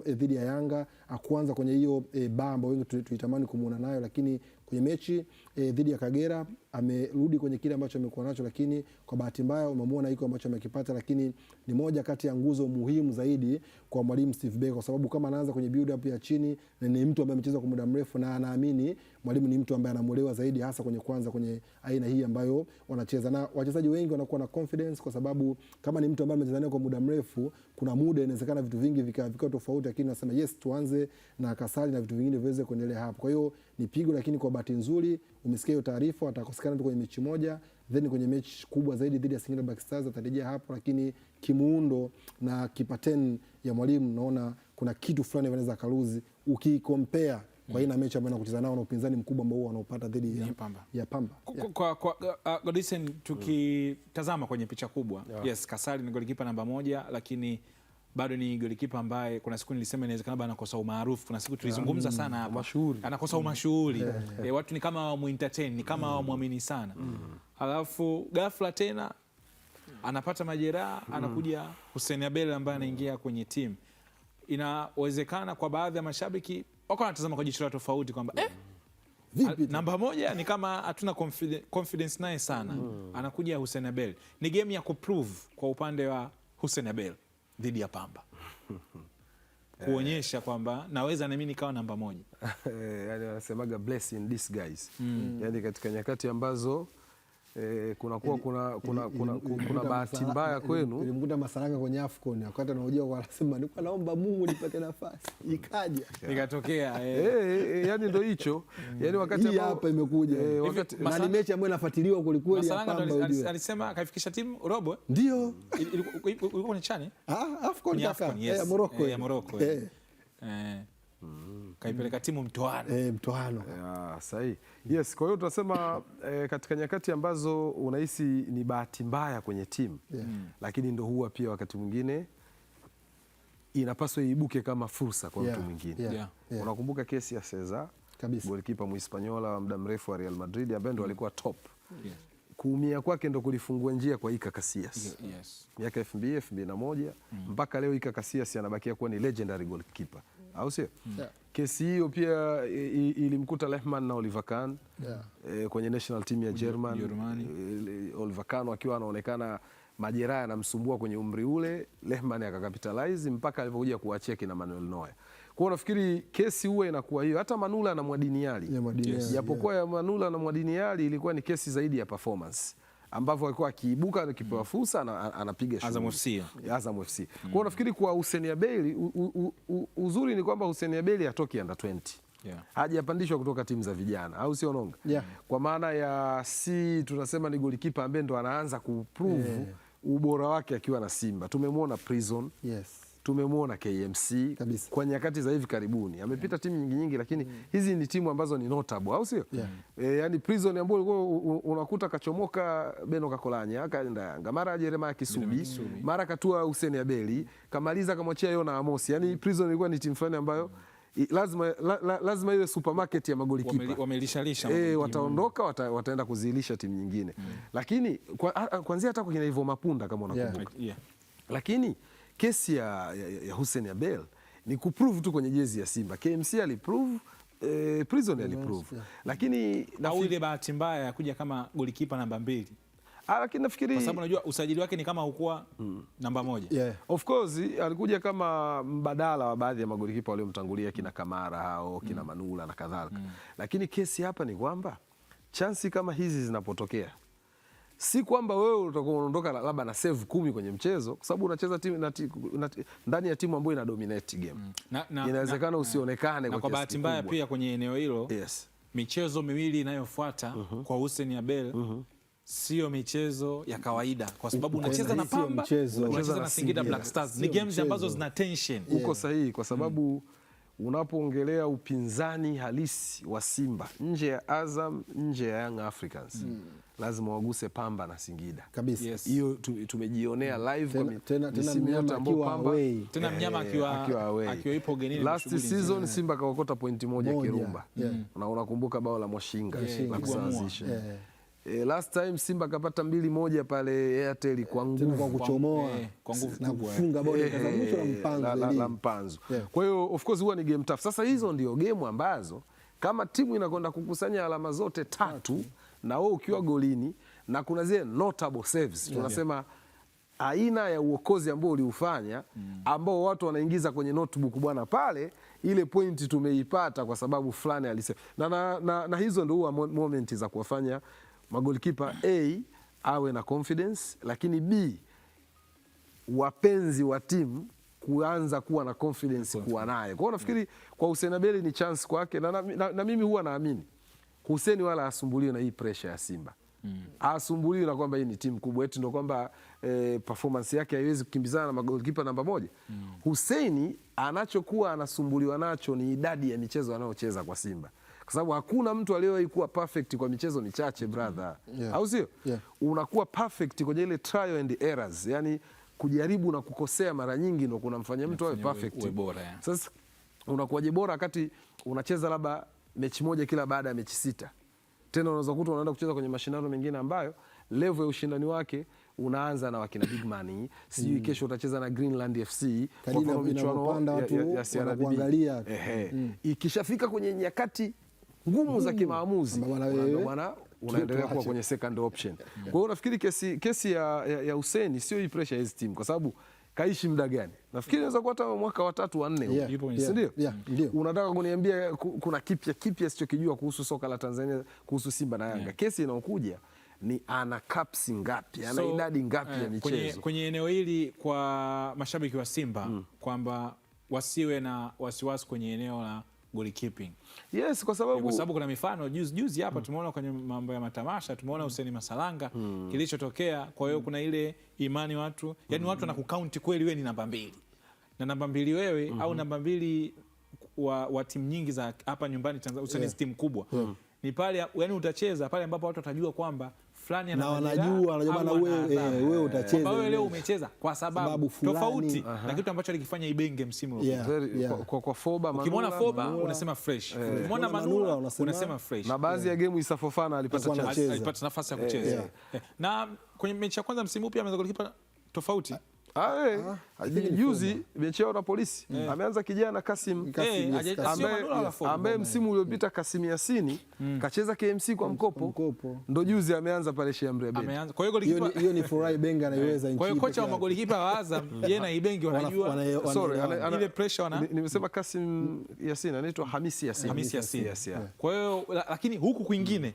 dhidi ya Yanga akuanza kwenye hiyo baa ambayo wengi tulitamani kumuona nayo, lakini kwenye mechi dhidi ya Kagera amerudi kwenye kile ambacho amekuwa nacho, lakini kwa bahati mbaya umemuona hiko ambacho amekipata. Lakini ni moja kati ya nguzo muhimu zaidi kwa mwalimu Steve Becker, kwa sababu kama anaanza kwenye build up ya chini, na ni mtu ambaye amecheza kwa muda mrefu, na anaamini mwalimu ni mtu ambaye anamuelewa zaidi, hasa kwenye kwanza kwenye aina hii ambayo wanacheza, na wachezaji wengi wanakuwa na confidence kwa sababu kama ni mtu ambaye amecheza naye kwa muda mrefu, kuna muda inawezekana vitu vingi vikao tofauti, lakini nasema yes, tuanze na Kasali na vitu vingine viweze kuendelea hapo. Kwa hiyo ni pigo, lakini kwa bahati nzuri umesikia hiyo taarifa, atakosekana tu kwenye mechi moja, then kwenye mechi kubwa zaidi dhidi ya Singida Black Stars atarejea hapo, lakini kimuundo na kipattern ya mwalimu naona kuna kitu fulani vinaweza karuzi ukikompare kwa ina mechi ambayo anakucheza nao na upinzani mkubwa ambao wanaopata dhidi ya Pamba. Kwa Godison, tukitazama kwenye picha kubwa, yes, Kasali ni golikipa namba 1, lakini bado ni golikipa ambaye kuna siku nilisema inawezekana bado anakosa umaarufu. Kuna siku tulizungumza sana hapa, anakosa umashuhuri. Watu ni kama wamuentertain, ni kama wamuamini sana. Halafu ghafla tena anapata majeraha, anakuja Hussein Abel ambaye anaingia kwenye timu. inawezekana kwa baadhi ya mashabiki wako wanatazama kwa jicho tofauti kwamba Vipi? Namba moja ni kama hatuna confidence naye sana. Anakuja Hussein Abel. Ni game ya kuprove kwa upande wa Hussein Abel dhidi ya Pamba. Kuonyesha kwamba naweza na mimi nikawa namba moja. Yani wanasemaga blessing in disguise. Yani katika nyakati ambazo kunakuwa kuna bahati mbaya kwenu. Nilimkuta Masaranga kwenye AFCON wakati anaojia kwa anasema nilikuwa naomba Mungu nipate nafasi. Ikaja. Ikatokea. Yani ndio hicho. Yani wakati hii hapa imekuja. Na ni mechi ambayo inafuatiliwa kweli ya Pamba. Alisema akaifikisha timu robo. Ndio. Ulikuwa kwenye chani? AFCON kaka. Ya Morocco. Ya Morocco. Kaipeleka timu mtoano. Mtoano. Sahihi. Yes, kwa hiyo tunasema katika nyakati ambazo unahisi ni bahati mbaya kwenye timu lakini ndo huwa pia wakati mwingine inapaswa iibuke kama fursa kwa mtu mwingine. Unakumbuka kesi ya Cesar, golikipa Muhispaniola wa muda mrefu wa Real Madrid ambaye ndo alikuwa top. Kuumia kwake ndo kulifungua njia kwa Iker Casillas. Miaka 2000, 2001 mpaka leo Iker Casillas anabakia kuwa ni legendary goalkeeper. Au sio? Kesi hiyo pia ilimkuta Lehmann na Oliver Kahn kwenye national team ya Germany. Oliver Kahn akiwa anaonekana majeraha yanamsumbua kwenye umri ule, Lehmann akakapitalize mpaka alipokuja kuachia kina Manuel Neuer. Kwa hiyo nafikiri kesi huwa inakuwa hiyo. Hata Manula na Mwadiniali, japokuwa ya Manula na Mwadiniali ilikuwa ni kesi zaidi ya performance, ambavyo alikuwa akiibuka akipewa fursa anapiga shughuli. Azam FC. Kwa hiyo nafikiri kwa Hussein Abel uzuri ni kwamba Hussein Abel hatoki under 20. Hajapandishwa kutoka timu za vijana, au sio Nonga? Kwa maana ya tunasema ni golikipa ambaye ndo anaanza kuprove ubora wake akiwa na Simba. Tumemwona Prison. Tumemwona KMC kwa nyakati za hivi karibuni. Amepita timu nyingi lakini hizi ni timu ambazo ni notable, au sio? Yani Prison ambayo unakuta kachomoka Beno Kakolanya, akaenda Yanga, mara Jeremiah Kisubi, mara katua Hussein Abeli, kamaliza kamwachia Yona Amosi. Yani Prison ilikuwa ni timu fulani ambayo lazima iwe supermarket ya magolikipa. Wamelishalisha wataondoka wataenda kuzilisha timu nyingine. Lakini kuanzia hata kwa kina Ivo Mapunda kama unakumbuka. Lakini kesi ya Hussein Abel ni kuprove tu kwenye jezi ya Simba. KMC aliprove, Prison aliprove. Lakini au ile bahati mbaya ya kuja kama golikipa namba 2. Lakini nafikiri kwa sababu unajua usajili wake ni kama hukuwa namba 1. Of course alikuja kama mbadala wa baadhi ya magolikipa waliomtangulia kina Kamara hao, kina Manula na kadhalika. Lakini kesi hapa ni kwamba chansi kama hizi zinapotokea, si kwamba wewe utakuwa unaondoka labda na save 10 kwenye mchezo, kwa sababu unacheza timu ndani ya timu ambayo ina dominate game. Inawezekana usionekane kwa bahati mbaya pia kwenye eneo hilo. Michezo miwili inayofuata kwa Hussein Abel sio michezo ya kawaida, kwa sababu unacheza na Pamba, unacheza na Singida Black Stars. Ni games ambazo zina tension. Uko sahihi, kwa sababu unapoongelea upinzani halisi wa Simba nje ya Azam, nje ya Young Africans, lazima waguse Pamba na Singida kabisa. Hiyo tumejionea live kwa misimu yote ambayo Pamba tena mnyama akiwa ipo ugenini. Last season Simba kaokota pointi moja Kirumba. Na unakumbuka bao la Mwashinga la kusawazisha. Last time Simba kapata 2-1 pale Airtel kwa nguvu, kwa kuchomoa, kwa nguvu na kufunga bao la Mpanzu. Kwa hiyo of course huwa ni game tough. Sasa hizo ndio game ambazo kama timu inakwenda kukusanya alama zote 3 na wewe ukiwa golini na kuna zile notable saves, tunasema aina ya uokozi ambao uliufanya ambao watu wanaingiza kwenye notebook bwana, pale ile pointi tumeipata kwa sababu fulani alisema. Na hizo ndio huwa moment za kuwafanya magolikipa awe na confidence, lakini B wapenzi wa timu kuanza kuwa na confidence kuwa naye. Kwa hiyo nafikiri kwa Hussein Abel ni chance kwake, na mimi huwa naamini Hussein wala asumbuliwe na hii pressure ya Simba. Asumbuliwe na kwamba hii ni timu kubwa eti ndio kwamba performance yake haiwezi kukimbizana na magolikipa namba 1. Hussein anachokuwa anasumbuliwa nacho ni idadi ya michezo anayocheza kwa Simba. Kwa sababu hakuna mtu aliyewahi kuwa perfect kwa michezo michache brother. Au sio? Unakuwa perfect kwenye ile trial and errors. Yani kujaribu na kukosea mara nyingi ndio kunamfanya mtu awe perfect. Sasa unakuwaje bora wakati unacheza labda mechi moja kila baada ya mechi 6. Tena unaweza kukuta unaenda kucheza kwenye mashindano mengine ambayo level ya ushindani wake unaanza na wakina Big Money, sijui kesho utacheza na Greenland FC kwa mfano michuano ya CRDB. Ikishafika kwenye nyakati ngumu za kimaamuzi, bwana unaendelea kuwa kwenye second option. Kwa hiyo nafikiri kesi ya Hussein sio hii pressure ya hizi timu, kwa sababu kaishi muda gani? Nafikiri inaweza kuwa hata mwaka wa 3 wa 4, ndio? Unataka kuniambia kuna kipya sichokijua kuhusu soka la Tanzania, kuhusu Simba na Yanga? Kesi inayokuja ni ana caps ngapi, ana idadi ngapi ya michezo kwenye eneo hili. Kwa mashabiki wa Simba kwamba wasiwe na wasiwasi kwenye eneo la goalkeeping. Yes, kwa sababu kuna mifano juzi hapa tumeona kwenye mambo ya matamasha, tumeona Hussein Masalanga kilichotokea. Kwa hiyo kuna ile imani watu, yani watu wanakukaunti kweli wewe ni namba 2 na namba 2 wewe au namba 2 wa timu nyingi za hapa nyumbani Tanzania, Hussein timu kubwa ni pale, yani utacheza pale ambapo watu watajua kwamba fulani na wanajua bana wewe utacheza. Wewe leo umecheza kwa sababu tofauti na kitu ambacho alikifanya Ibenge msimu uliopita. Kwa Foba, ukimwona Foba unasema fresh, ukimwona Manula unasema fresh. Na baadhi ya game Issa Fofana alipata nafasi ya kucheza. Na kwenye mechi ya kwanza msimu pia ameweza golikipa tofauti. Juzi mechi yao na Polisi ameanza kijana Kasim ambaye msimu uliopita Kasim Yasini kacheza KMC kwa mkopo, ndo juzi ameanza pale Sheikh Amri. Kwa hiyo ni Furahi Benga anaiweza nchi. Kwa hiyo kocha wa magolikipa wa Azam yeye na Ibenge wanajua. Ile pressure nimesema Kasim Yasini anaitwa Hamisi Yasini. Kwa hiyo lakini huku kwingine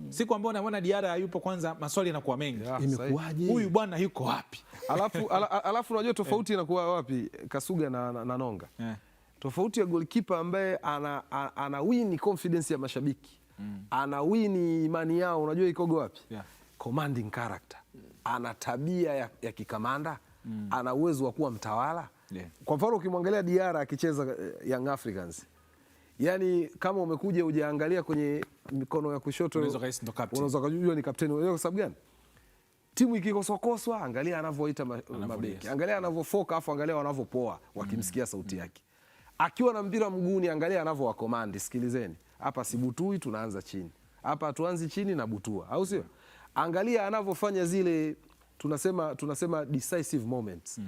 siku ambayo naona Diarra hayupo, kwanza maswali yanakuwa mengi. Imekuwaje? Huyu bwana yuko wapi? Alafu unajua tofauti inakuwa wapi Kasuga na Nonga? Tofauti ya goalkeeper ambaye ana win confidence ya mashabiki, ana win imani yao, unajua ikogo wapi? Commanding character. Ana tabia ya kikamanda, ana uwezo wa kuwa mtawala. Kwa mfano ukimwangalia Diarra akicheza Young Africans, yani kama umekuja hujaangalia kwenye mikono ya kushoto unaweza kujua ni kapteni. Kwa sababu gani? Timu ikikoswakoswa, angalia anavyoita mabeki, angalia anavyofoka, afu angalia wanavyopoa wakimsikia sauti yake. Akiwa na mpira mguuni, angalia anavyowakomandi, sikilizeni, hapa sibutui, tunaanza chini, hapa hatuanzi chini na butua, au sio? Angalia anavyofanya zile tunasema decisive moments,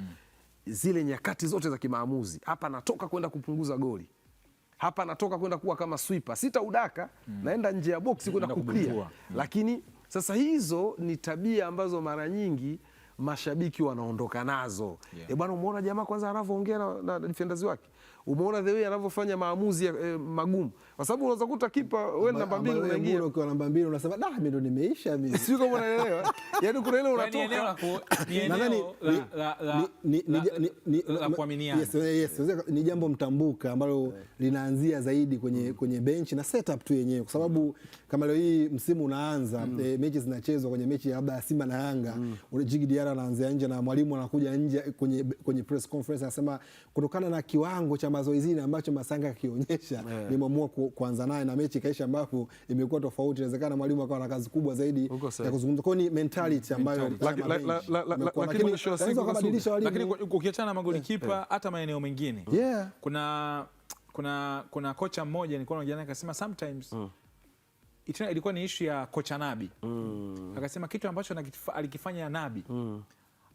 zile nyakati zote za kimaamuzi. Hapa natoka kwenda kupunguza goli, hapa natoka kwenda kuwa kama sweeper, sitaudaka, naenda nje ya box kwenda kuklia. Lakini sasa hizo ni tabia ambazo mara nyingi mashabiki wanaondoka nazo. Bwana, umeona jamaa kwanza anavyoongea na defenders wake, umeona the way anavyofanya maamuzi magumu, kwa sababu unaweza kuta kipa wewe namba 2 unaingia, ukiwa namba 2 unasema mimi ndo nimeisha mimi, sio kama unaelewa. Yani kuna ile unatoka la kuaminiana. Yes, ni jambo mtambuka ambalo linaanzia zaidi kwenye bench na setup tu yenyewe, kwa sababu kama leo hii msimu unaanza, mechi zinachezwa kwenye mechi labda Simba na Yanga, Djigui Diarra anaanzia nje na mwalimu anakuja nje kwenye press conference anasema kutokana na kiwango cha mazoezini ambacho Masanga akionyesha nimeamua kuanza naye, na mechi kaisha ambapo imekuwa tofauti. Inawezekana mwalimu akawa na kazi kubwa zaidi ya kuzungumza. Kwa ni mentality ambayo lakini ukiachana na magolikipa hata maeneo mengine kuna kocha mmoja nilikuwa naongea naye akasema sometimes ilikuwa ni issue ya kocha Nabi. Akasema kitu ambacho alikifanya Nabi,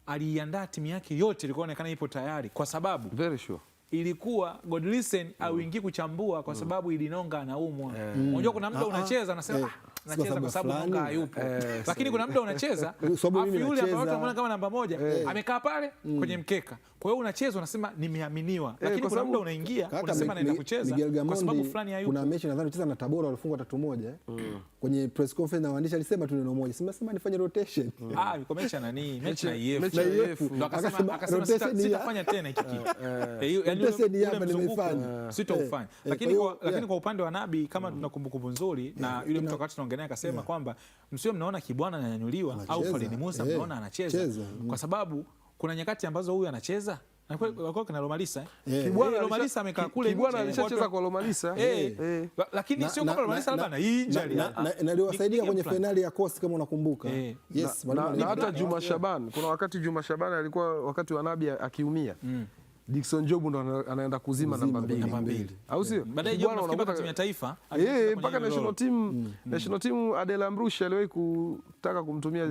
aliandaa timu yake yote, ilikuwa inaonekana ipo tayari, kwa sababu very sure ilikuwa Godlisten auingie kuchambua kwa sababu Ilinonga anaumwa. Unajua kuna muda unacheza unasema nacheza kwa sababu Nonga hayupo, lakini kuna muda unacheza afu yule ambaye unaona kama namba 1 amekaa pale kwenye mkeka, kwa hiyo unacheza unasema nimeaminiwa, lakini kuna muda unaingia unasema naenda kucheza kwa sababu fulani hayupo. Kuna mechi nadhani cheza na Tabora walifungwa 3-1 kwenye press conference na waandishi alisema tu neno moja, sema nifanye rotation. Iko mechi na nini, mechi na EF, ndo akasema sitafanya tena hiki kitu, sitaufanya. Lakini kwa upande wa Nabi, kama tuna kumbukumbu nzuri na yule mtu wakati tunaongelea akasema kwamba msio mnaona Kibwana ananyanyuliwa au Falini Musa mnaona anacheza, kwa sababu kuna nyakati ambazo huyu anacheza na kwa kana Lomalisa Lomalisa amekaa kule, Kibwana alishacheza kwa Lomalisa lakini sio kwa Lomalisa labda na injury na aliwasaidia kwenye finali ya Coast kama unakumbuka. Na hata Juma Shaban, kuna wakati Juma Shaban alikuwa wakati wa Nabi akiumia, Dickson Job ndo anaenda kuzima namba 2, au sio? Baadaye Job anakuwa timu ya taifa mpaka national team Adel Amrush aliwahi kutaka kumtumia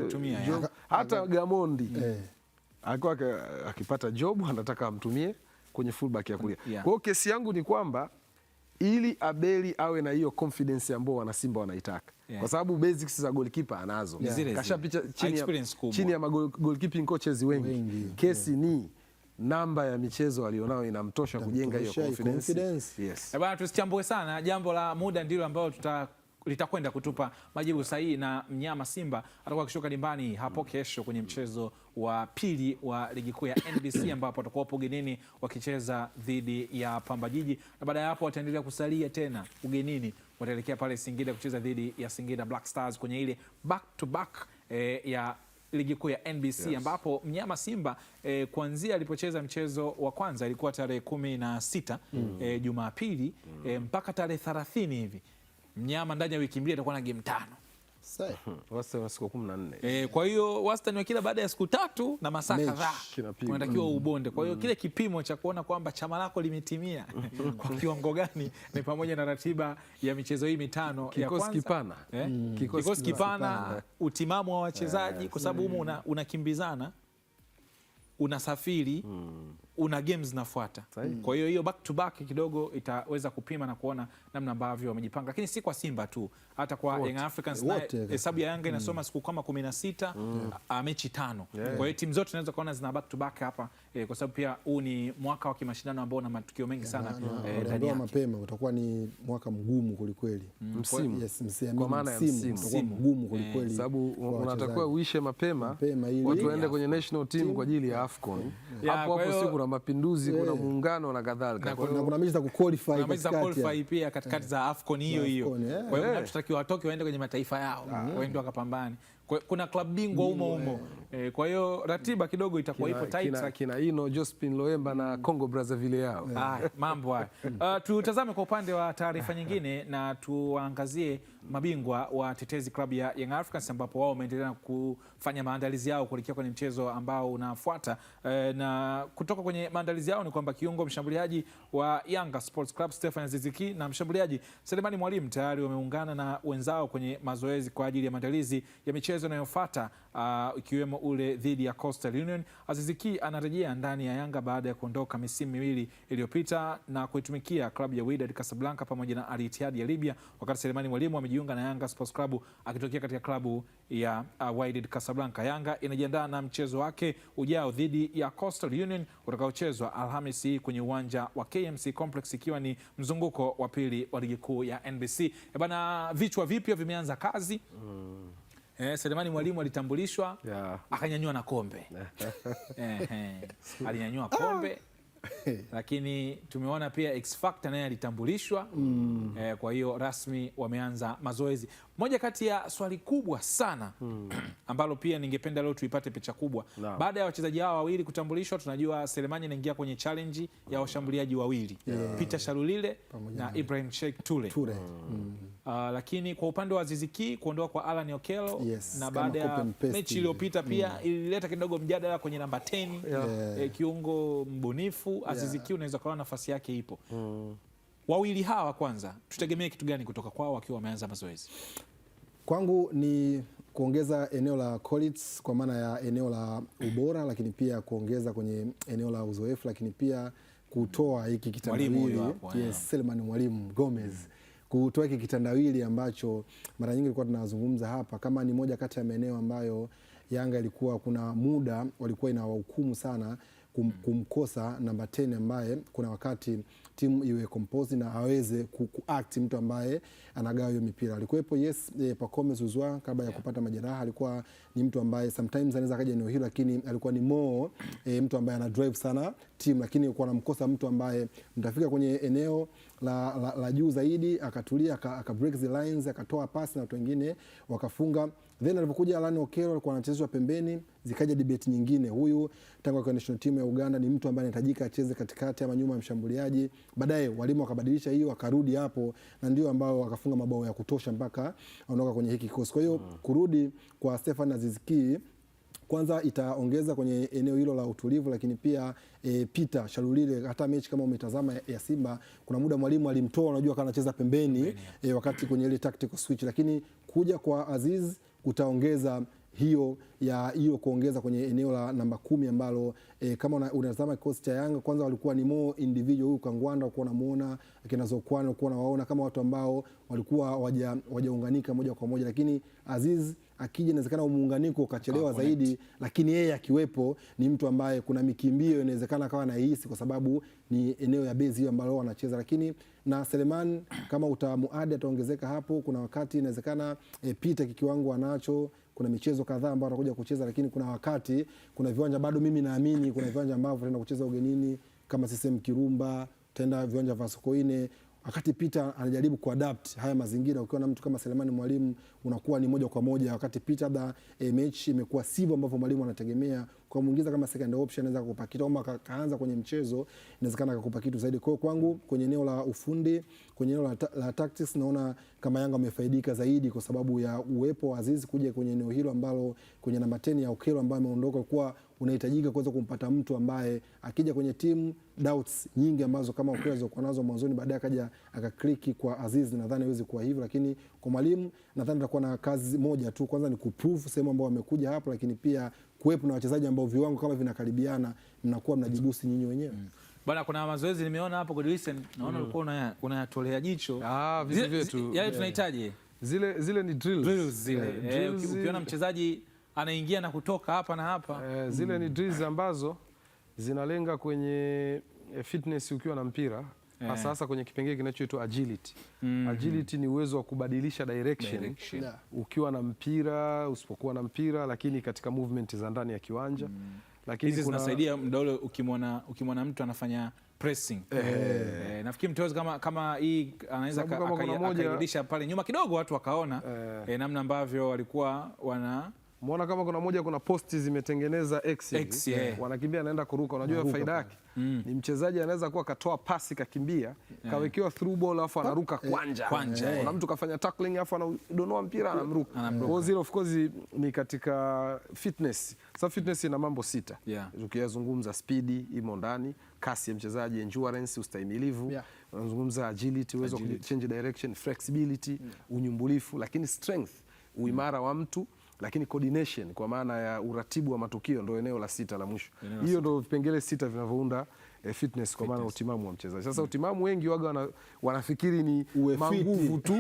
Job, hata Gamondi alikuwa akipata Job anataka amtumie kwenye fullback ya kulia. Kwa hiyo kesi yangu ni kwamba ili Abeli awe na hiyo confidence ambayo wana Simba wanaitaka, kwa sababu basics za goalkeeper anazo, kashapita chini ya goalkeeping coaches wengi. Kesi ni namba ya michezo alionao inamtosha kujenga hiyo confidence. Yes. Bwana, tusichambue sana, jambo la muda ndilo ambalo litakwenda kutupa majibu sahihi, na mnyama Simba atakuwa akishuka dimbani hapo kesho kwenye mchezo wa pili wa ligi kuu ya NBC ambapo watakuwa ugenini wakicheza dhidi ya Pamba Jiji, na baada ya hapo wataendelea kusalia tena ugenini, wataelekea pale Singida kucheza dhidi ya Singida Black Stars kwenye ile back to back ya ligi kuu ya NBC, ambapo mnyama Simba kuanzia alipocheza mchezo wa kwanza ilikuwa tarehe 16 Jumapili mpaka tarehe 30 hivi, mnyama ndani ya wiki mbili atakuwa na game 5. Wastani wa siku 14. Kwa hiyo wastani wa kila baada ya siku 3 na masaa kadhaa unatakiwa ubonde. Kwa hiyo kile kipimo cha kuona kwamba chama lako limetimia kwa kiwango gani ni pamoja na ratiba ya michezo hii mitano ya kwanza. Kikosi kipana, utimamu wa wachezaji, kwa sababu humu unakimbizana, unasafiri, una games zinafuata. Kwa hiyo hiyo back to back kidogo itaweza kupima na kuona namna ambavyo wamejipanga, lakini si kwa Simba tu, hata kwa Young Africans na hesabu ya Yanga inasoma siku kama 16 mechi 5. Kwa hiyo timu zote tunaweza kuona zina back to back hapa, kwa sababu pia huu ni mwaka wa kimashindano ambao una matukio mengi sana ndani yake. Mapema utakuwa ni mwaka mgumu kulikweli, kwa maana ya msimu utakuwa mgumu kulikweli, sababu unatakiwa uishe mapema watu waende kwenye national team kwa ajili ya AFCON. Hapo siku kuna mapinduzi, kuna muungano na kadhalika, kuna mechi za kuqualify pia katikati za AFCON hiyo. Kwa hiyo tunatakiwa watoke waende kwenye mataifa yao, waende wakapambane. Kuna klabu bingwa humo. Kwa hiyo ratiba kidogo itakuwa ipo tight. Kina Ino Jospin Loemba na Congo Brazzaville yao. Mambo haya. Tutazame kwa upande wa taarifa nyingine na tuangazie mabingwa wa tetezi klabu ya Young Africans, ambapo wao wameendelea kufanya maandalizi yao kuelekea kwenye mchezo ambao unafuata. Na kutoka kwenye maandalizi yao ni kwamba kiungo mshambuliaji wa Yanga Sports Club Stefan Aziz Ki na mshambuliaji Selemani Mwalimu tayari wameungana na wenzao kwenye mazoezi kwa ajili ya maandalizi ya michezo inayofuata, ikiwemo ule dhidi ya Coastal Union. Aziz Ki anarejea ndani ya Yanga baada ya kuondoka misimu miwili iliyopita na kuitumikia klabu ya Wydad Casablanca pamoja na Al Ittihad ya Libya, wakati Selemani Mwalimu amejiunga na Yanga Sports Club akitokea katika klabu ya Wydad Casablanca. Yanga inajiandaa na mchezo wake ujao dhidi ya Coastal Union utakaochezwa Alhamisi kwenye uwanja wa KMC Complex, ikiwa ni mzunguko wa pili wa ligi kuu ya NBC. Bana, vichwa vipya vimeanza kazi. Selemani Mwalimu alitambulishwa, akanyanyua na kombe. Alinyanyua kombe. Lakini tumeona pia X Factor naye alitambulishwa. Kwa hiyo rasmi wameanza mazoezi. Moja kati ya swali kubwa sana ambalo pia ningependa leo tuipate picha kubwa. Baada ya wachezaji hao wawili kutambulishwa, tunajua Selemani anaingia kwenye challenge ya washambuliaji wawili, Peter Shalulile na Ibrahim Sheikh Toure. Lakini kwa upande wa Aziz Ki kuondoka kwa Alan Okello, na baada ya mechi iliyopita pia ilileta kidogo mjadala kwenye namba 10, kiungo mbunifu Aziz Ki unaweza kuona nafasi yake ipo. Wawili hawa kwanza tutegemee kitu gani kutoka kwao wakiwa wameanza mazoezi? Kwangu ni kuongeza eneo la quality, kwa maana ya eneo la ubora, lakini pia kuongeza kwenye eneo la uzoefu, lakini pia kutoa hiki kitandawili Selemani Mwalimu Gomez, kutoa hiki kitandawili ambacho mara nyingi tulikuwa tunazungumza hapa kama ni moja kati ya maeneo ambayo Yanga ilikuwa kuna muda walikuwa inawahukumu sana kumkosa namba 10 ambaye kuna wakati timu iwe compose na aweze kuact mtu ambaye anagawa hiyo mipira. Alikuwepo Pacome Zouzoua kabla ya kupata majeraha, alikuwa ni mtu ambaye sometimes anaweza kaja eneo hilo, lakini alikuwa ni more mtu ambaye ana drive sana timu, lakini alikuwa anamkosa mtu ambaye mtafika kwenye eneo la juu zaidi akatulia aka break the lines akatoa pasi na watu wengine wakafunga. Then alipokuja Alan Okello alikuwa anachezwa pembeni, zikaja debate nyingine. Huyu tangu kwa national team ya Uganda ni mtu ambaye anahitajika acheze katikati ama nyuma ya mshambuliaji. Baadaye walimu wakabadilisha hiyo, akarudi hapo na ndio ambao wakafunga mabao ya kutosha mpaka aondoka kwenye hiki kikosi. Kwa hiyo kurudi kwa Stefan Aziz Ki kwanza itaongeza kwenye eneo hilo la utulivu, lakini pia Peter Shalulile, hata mechi kama umetazama ya Simba, kuna muda mwalimu alimtoa, unajua kana anacheza pembeni wakati kwenye ile tactical switch, lakini kuja kwa Aziz kutaongeza hiyo kuongeza kwenye eneo la namba 10 ambalo kama unatazama kikosi cha Yanga kwanza walikuwa ni more individual. Huyu Kangwanda ulikuwa unamuona, akina Zokwane ulikuwa unawaona kama watu ambao walikuwa wajaunganika moja kwa moja, lakini Aziz akija inawezekana muunganiko ukachelewa zaidi, lakini yeye akiwepo ni mtu ambaye kuna mikimbio inawezekana akawa anahisi kwa sababu ni eneo ya base hiyo ambalo wanacheza. Lakini na Seleman kama utamuadi ataongezeka hapo, kuna wakati inawezekana Peter kiwango anacho, kuna michezo kadhaa ambayo atakuja kucheza, lakini kuna wakati kuna viwanja bado mimi naamini kuna viwanja ambavyo tutaenda kucheza ugenini kama CCM Kirumba, tutaenda viwanja vya Sokoine. Wakati Peter anajaribu kuadapt haya mazingira, ukiwa na mtu kama Selemani Mwalimu unakuwa ni moja kwa moja. Wakati Peter mechi imekuwa sivyo ambavyo mwalimu anategemea, kwa mwingiza kama second option anaweza kukupa kitu, kama kaanza kwenye mchezo inawezekana akakupa kitu zaidi. Kwa kwangu kwenye eneo la ufundi, kwenye eneo la tactics, naona kama Yanga amefaidika zaidi kwa sababu ya uwepo wa Aziz kuja kwenye eneo hilo ambalo kwenye namba 10 ya Okelo ambaye ameondoka, kwa unahitajika kuweza kumpata mtu ambaye akija kwenye timu doubts nyingi ambazo kama Okelo zilikuwa nazo mwanzoni, baadaye akaja akakliki kwa Aziz, nadhani haiwezi kuwa hivyo. Lakini kwa mwalimu nadhani atakuwa na kazi moja tu, kwanza ni kuprove sehemu ambao wamekuja hapo, lakini pia kuwepo na wachezaji ambao viwango kama vinakaribiana, mnakuwa mnajibusi nyinyi wenyewe. Bwana, kuna mazoezi nimeona hapo kwa Godlisten, naona ulikuwa unayatolea jicho. Vitu vyetu. Yale tunahitaji. Zile ni drills zile. Ukiona mchezaji anaingia na kutoka hapa na hapa. Zile ni drills ambazo zinalenga kwenye fitness ukiwa na mpira. Hasa kwenye kipengele kinachoitwa agility. Agility ni uwezo wa kubadilisha direction. Ukiwa na mpira, usipokuwa na mpira, lakini katika movement za ndani ya kiwanja. Lakini hizi zinasaidia muda ule ukimwona mtu anafanya pressing. Nafikiri mtoezi kama hii anaweza akarudisha pale nyuma kidogo, watu wakaona namna ambavyo walikuwa muona kama kuna posti zimetengeneza X wanakimbia, anaenda kuruka. Unajua faida yake ni mchezaji anaweza kuwa katoa pasi kakimbia, kawekewa through ball afu anaruka kwanja. Kuna mtu kafanya tackling afu anadonoa mpira anamruka. Kwa hiyo of course ni katika fitness. Sasa fitness ina mambo 6. Ukiyazungumza speed imo ndani, kasi ya mchezaji, endurance, ustahimilivu, unazungumza agility, uwezo wa change direction, flexibility, unyumbulifu, lakini strength, uimara wa mtu, lakini coordination kwa maana ya uratibu wa matukio ndio eneo la 6 la mwisho. Hiyo ndio vipengele 6 vinavyounda fitness kwa maana utimamu wa mchezaji. Sasa utimamu wengi waga wanafikiri ni nguvu tu,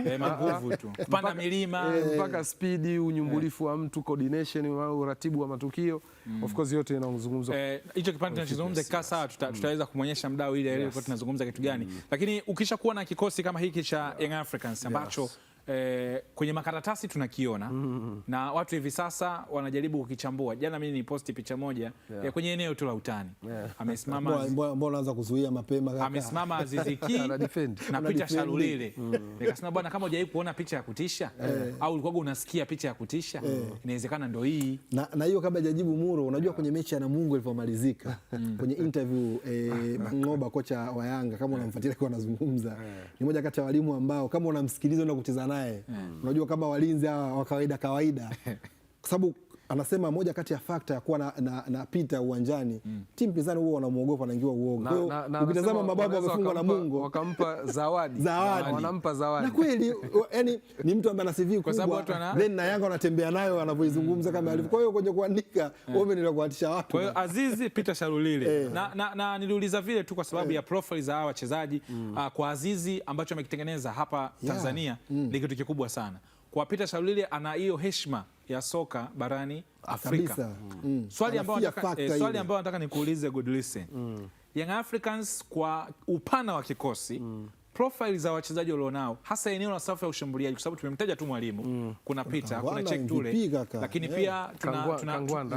kupanda milima mpaka speed, unyumbulifu wa mtu, coordination, uratibu wa matukio. Of course yote inazungumzwa. Hicho kipande tunachozungumza kikaa sawa, tutaweza kumuonyesha mdau ile ilikuwa tunazungumza kitu gani. Lakini ukisha kuwa na kikosi kama hiki cha Young Africans ambacho kwenye makaratasi tunakiona na watu hivi sasa wanajaribu kukichambua. Jana mimi niposti picha moja ya kwenye eneo tu la utani. Amesimama, mbona unaanza kuzuia mapema kaka? Amesimama Aziz Ki na Peter Shalulile. Nikasema bwana, kama hujawahi kuona picha ya kutisha au ulikuwa unasikia picha ya kutisha, inawezekana ndio hii. Na hiyo kabla hajajibu Muro, unajua kwenye mechi ya Namungo ilipomalizika kwenye interview Mangoba, kocha wa Yanga, kama unamfuatilia kwa anazungumza, ni moja kati ya walimu ambao kama unamsikiliza na kucheza naye unajua kama walinzi wa kawaida kwa sababu anasema moja kati ya fakta ya kuwa na Peter uwanjani, timu pinzani huwa wanamuogopa na ingiwa uoga. Kwa ukitazama mababu wamefungwa na Mungu wakampa zawadi. Wanampa zawadi. Na kweli yani ni mtu ambaye ana CV kubwa, then na Yanga wanatembea nayo anavyoizungumza kama alivyo. Kwa hiyo kwenye kuandika wewe ndio kuatisha watu. Kwa hiyo Azizi Peter Shalulile na niliuliza vile tu kwa sababu ya profile za hawa wachezaji. Kwa Azizi ambacho amekitengeneza hapa Tanzania ni kitu kikubwa sana. Kwa Peter Shalulile ana hiyo heshima ya soka barani Afrika. Swali ambalo nataka nikuulize Godlisten. Young Africans kwa upana wa kikosi, profile za wachezaji walionao hasa eneo la safu ya ushambuliaji, kwa sababu tumemtaja tu mwalimu, kuna Peter, kuna Cheick Toure, lakini pia tuna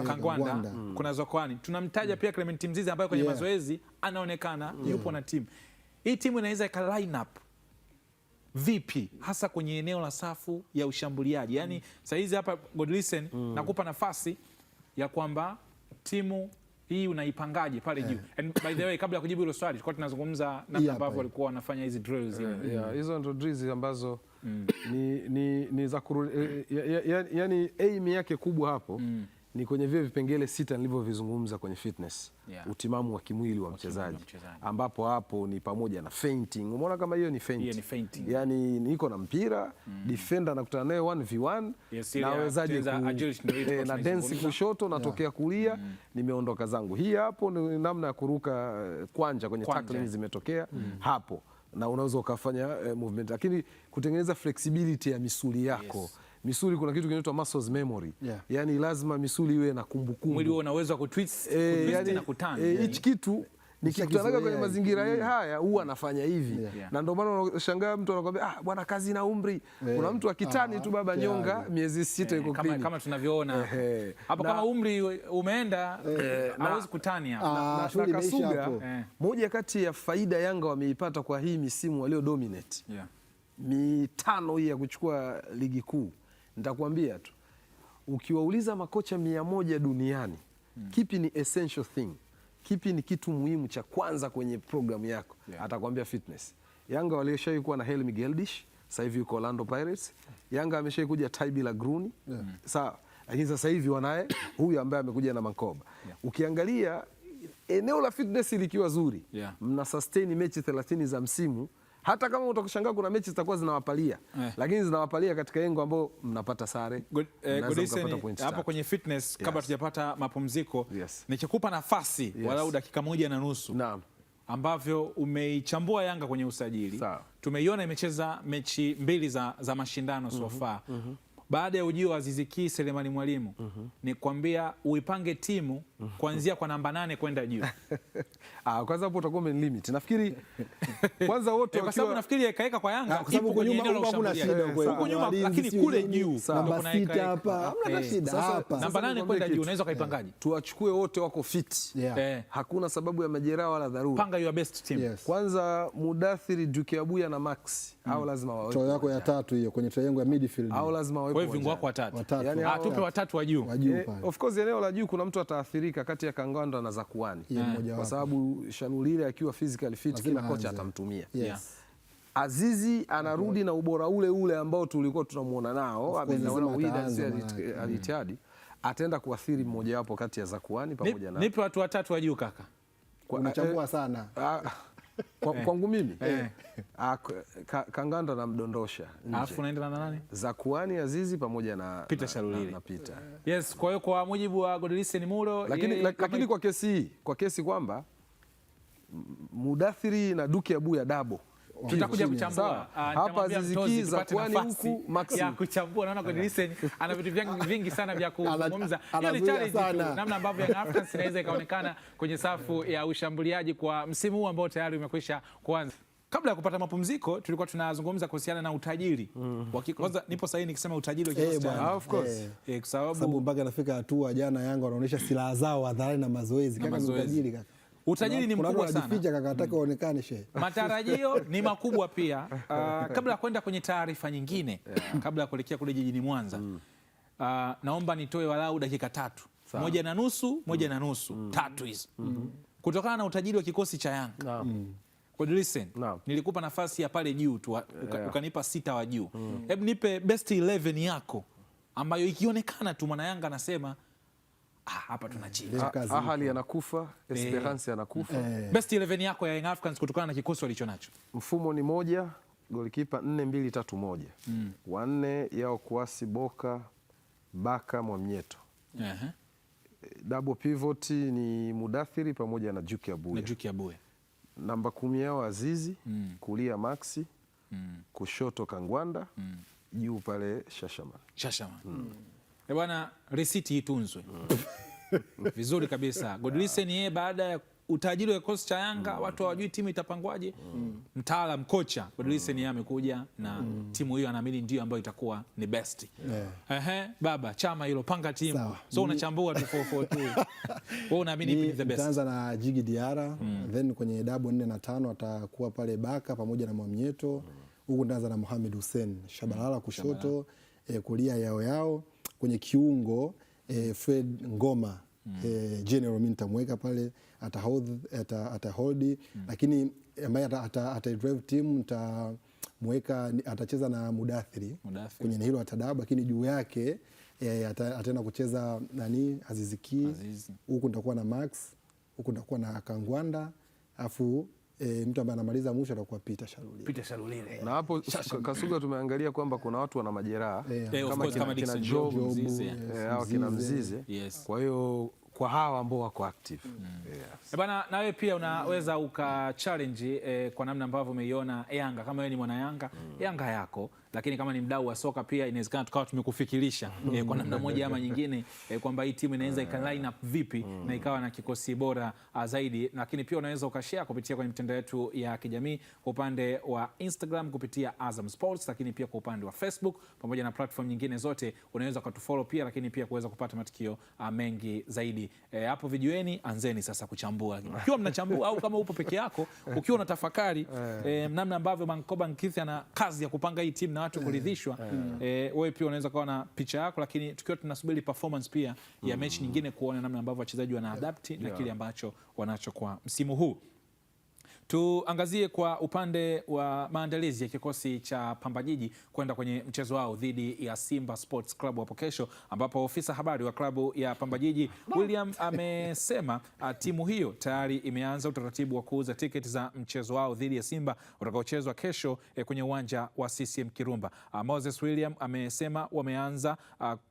Kangwanda, kuna Zokwani, tunamtaja pia Clement Mzize ambaye kwenye mazoezi anaonekana yupo na timu. Hii timu inaweza ika line up vipi hasa kwenye eneo la safu ya ushambuliaji? Yani saa hizi hapa Godlisten nakupa nafasi ya kwamba timu hii unaipangaje pale juu. And by the way, kabla ya kujibu hilo swali, tulikuwa tunazungumza namna ambavyo walikuwa wanafanya hizi drills. Hizo ndio drills ambazo ni za yani aim yake kubwa hapo ni kwenye vile vipengele 6 nilivyovizungumza kwenye fitness. Utimamu wa kimwili wa mchezaji, ambapo hapo ni pamoja na fainting. Umeona kama hiyo ni fainting. Yani niko na mpira, defender nakutana naye 1v1, nawezaje na dance kushoto, natokea kulia, nimeondoka zangu. Hii hapo ni namna ya kuruka kwanja kwenye tackling zimetokea hapo, na unaweza ukafanya movement, lakini kutengeneza flexibility ya misuli yako. Misuli kuna kitu kinaitwa muscles memory. Yani lazima misuli iwe na kumbukumbu. Mwili unaweza kutwist na kutana. Hichi kitu nikikutanaga kwenye mazingira haya huwa anafanya hivi. Na ndio maana unashangaa mtu anakuambia bwana kazi na umri. Kuna mtu akitani tu baba nyonga miezi 6 yuko clinic. Kama tunavyoona. Hapo kama umri umeenda hawezi kutani hapa. Na Kasuga, moja kati ya faida Yanga wameipata kwa hii misimu walio dominate. mitano hii ya kuchukua ligi kuu, nitakwambia tu, ukiwauliza makocha 100 duniani kipi ni essential thing, kipi ni kitu muhimu cha kwanza kwenye programu yako, atakwambia fitness. Yanga walishawahi kuwa na Helmi Geldish, sasa hivi yuko Orlando Pirates. Yanga ameshawahi kuja Taibila Gruni, sawa, lakini sasa hivi wanaye huyu ambaye amekuja na Mankoba. Ukiangalia eneo la fitness likiwa zuri, mna sustain mechi 30 za msimu. Hata kama utakushangaa kuna mechi zitakuwa zinawapalia, lakini zinawapalia katika engo ambao mnapata sare. Hapo kwenye fitness, kabla tujapata mapumziko, nikikupa nafasi walau dakika 1.5. Naam. Ambavyo umeichambua Yanga kwenye usajili. Tumeiona imecheza mechi 2 za mashindano so far. Baada ya ujio wa Aziz Ki, Selemani Mwalimu, ni kwambia uipange timu kuanzia kwa namba 8 kwenda juu. Kwanza hapo utakuwa limit. Nafikiri kwanza wote kwa sababu nafikiri ikaeka kwa Yanga kwa sababu kwenye eneo la ushambuliaji. Huko nyuma lakini kule juu namba 6 hapa hamna shida hapa. Namba 8 kwenda juu unaweza kaipangaje? Tuwachukue wote wako fit. Hakuna sababu ya majeraha wala dharura. Panga your best team. Kwanza Mudathiri, Duke Abuya na Max au lazima wawe. Tro yako ya 3 hiyo kwenye triangle ya midfield. Au lazima wawe. Kwa hivyo viungo wako watatu. Yani tupe watatu wa juu. Of course eneo la juu kuna mtu ataathirika kati ya Kangwanda na Zakuani. Kwa sababu Shanulile akiwa physically fit kila kocha atamtumia. Azizi anarudi na ubora ule ule ambao tulikuwa tunamuona nao, ameona Wydad Al-Ittihad, ataenda kuathiri mmoja wapo kati ya Zakuani pamoja na. Nipe watu watatu wa juu kaka. Unachambua sana. Kwangu mimi Kanganda na mdondosha nje. Alafu unaenda na nani? Zakuani, Azizi pamoja na Peter Shalulile. Peter. Yes, kwa hiyo kwa mujibu wa Godlisten Mulo, lakini kwa kesi hii, kwa kesi kwamba Mudathiri na Duke Abuya dabo tutakuja kuchambua hapa Aziz Ki, Zakuani huku Maxi ya kuchambua. Naona Godlisten ana vitu vingi sana vya kuzungumza. Hiyo ni challenge tu, namna ambavyo Young Africans inaweza ikaonekana kwenye safu ya ushambuliaji kwa msimu huu ambao tayari umekwisha kuanza. Kabla ya kupata mapumziko tulikuwa tunazungumza kuhusiana na utajiri. Kwanza nipo sahihi nikisema utajiri wa kikosi cha of course. Kwa sababu mpaka nafika hatua jana Yanga wanaonyesha silaha zao hadharani na mazoezi. Kaka ni utajiri kaka. Utajiri ni mkubwa sana. Unajificha kaka, hataki uonekane shehe. Matarajio ni makubwa pia. Kabla ya kwenda kwenye taarifa nyingine, kabla ya kuelekea kule jijini Mwanza, naomba nitoe walau dakika 3. 1.5, 3 hizo. Kutokana na utajiri wa kikosi cha Yanga. Godlisten, nilikupa nafasi ya pale juu tu, ukanipa 6 wa juu. Hebu nipe best 11 yako ambayo ikionekana tu mwana Yanga anasema hapa tunacheza. Ahali anakufa, Esperance anakufa. Best 11 yako ya Young Africans kutokana na kikosi walicho nacho. Mfumo ni moja, golikipa 4-2-3-1. Wanne yao Kuasi, Boka, Baka, Mwamnyeto. Double pivot ni Mudathiri pamoja na Duke Abuya. Namba 10 yao Azizi, kulia Maxi, kushoto Kangwanda, juu pale Shashaman. Bwana, risiti itunzwe vizuri kabisa. Godlisten yeye baada ya utajiri wa kikosi cha Yanga, watu hawajui timu itapangwaje. Mtaalamu kocha Godlisten yeye amekuja na timu hiyo, anaamini ndio ambayo itakuwa ni best. Baba chama hilo, panga timu. So unachambua tu 442. Wewe unaamini ipi ni the best? Nitaanza na Jigi Diara, then kwenye double 4 na 5 atakuwa pale Baka pamoja na Mwamnyeto. Huko ndaanza na Mohamed Hussein, Shabalala kushoto, kulia yao. Kwenye kiungo Fred Ngoma, general mimi nitamweka pale atahold, lakini ambaye drive team nitamweka, atacheza na Mudathiri kwenye hilo atadabu, lakini juu yake ataenda kucheza Aziz Ki, huku nitakuwa na Max, huku nitakuwa na Kangwanda, afu mtu ambaye anamaliza mwisho atakuwa Peter Shalulile. Na hapo Kasuga tumeangalia kwamba kuna watu wana majeraha kama kina Job au kina Mzize. Kwa hiyo kwa hawa ambao wako active. Bana, na wewe pia unaweza uka challenge kwa namna ambavyo umeiona Yanga. Kama wewe ni mwana Yanga, Yanga yako, lakini kama ni mdau wa soka pia inawezekana tukawa tumekufikirisha kwa namna moja ama nyingine kwamba hii timu inaweza ika line up vipi na ikawa na kikosi bora zaidi. Lakini pia unaweza ukashare kupitia kwenye mitandao yetu ya kijamii kwa upande wa Instagram kupitia Azam Sports, lakini pia kwa upande wa Facebook pamoja na platform nyingine zote unaweza kutufollow pia, lakini pia kuweza kupata matukio mengi zaidi. Hapo vijueni, anzeni sasa kuchambua. Ukiwa mnachambua au kama upo peke yako ukiwa unatafakari namna ambavyo Mankoba Nkithi ana kazi ya kupanga hii timu na watu kuridhishwa, wewe pia unaweza kuwa na picha yako, lakini tukiwa tunasubiri performance pia ya mechi nyingine kuona namna ambavyo wachezaji wana adapt na kile ambacho wanacho kwa msimu huu. Tuangazie kwa upande wa maandalizi ya kikosi cha Pamba Jiji kwenda kwenye mchezo wao dhidi ya Simba Sports Club hapo kesho, ambapo ofisa habari wa klabu ya Pamba Jiji William amesema timu hiyo tayari imeanza utaratibu wa kuuza tiketi za mchezo wao dhidi ya Simba utakaochezwa kesho kwenye uwanja wa CCM Kirumba. Moses William amesema wameanza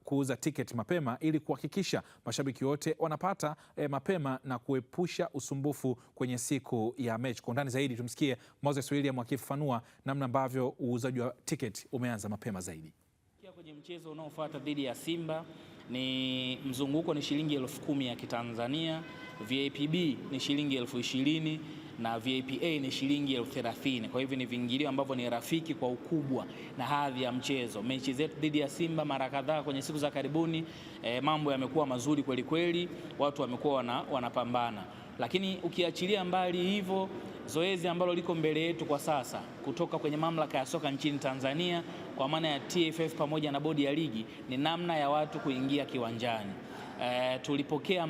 kuuza tiketi mapema ili kuhakikisha mashabiki wote wanapata mapema na kuepusha usumbufu kwenye siku ya mechi. Kwa undani zaidi tumsikie Moses William akifafanua namna ambavyo uuzaji wa tiketi umeanza mapema zaidi. Kwenye mchezo unaofuata dhidi ya Simba ni mzunguko ni shilingi 10,000 ya Kitanzania, VIP B ni shilingi 20,000 na VIP A ni shilingi 30,000. Kwa hivyo ni viingilio ambavyo ni rafiki kwa ukubwa na hadhi ya mchezo. Mechi zetu dhidi ya Simba mara kadhaa kwenye siku za karibuni mambo yamekuwa mazuri kweli kweli, watu wamekuwa wanapambana. Lakini ukiachilia mbali hivyo, zoezi ambalo liko mbele yetu kwa sasa kutoka kwenye mamlaka ya soka nchini Tanzania kwa maana ya TFF pamoja na bodi ya ligi ni namna ya watu kuingia kiwanjani. Tulipokea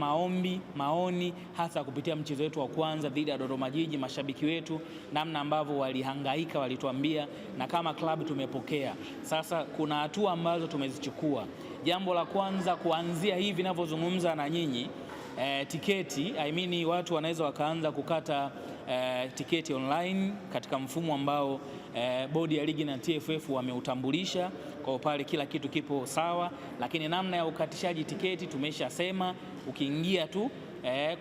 maoni hasa kupitia mchezo wetu wa kwanza dhidi ya Dodoma Jiji, mashabiki wetu namna ambavyo walihangaika, walituambia, na kama klabu tumepokea. Sasa kuna hatua ambazo tumezichukua. Jambo la kwanza, kuanzia hivi ninavyozungumza na nyinyi, tiketi watu wanaweza wakaanza kukata tiketi online katika mfumo ambao bodi ya ligi na TFF wameutambulisha. Kwa pale kila kitu kipo sawa, lakini namna ya ukatishaji tiketi tumeshasema. Ukiingia tu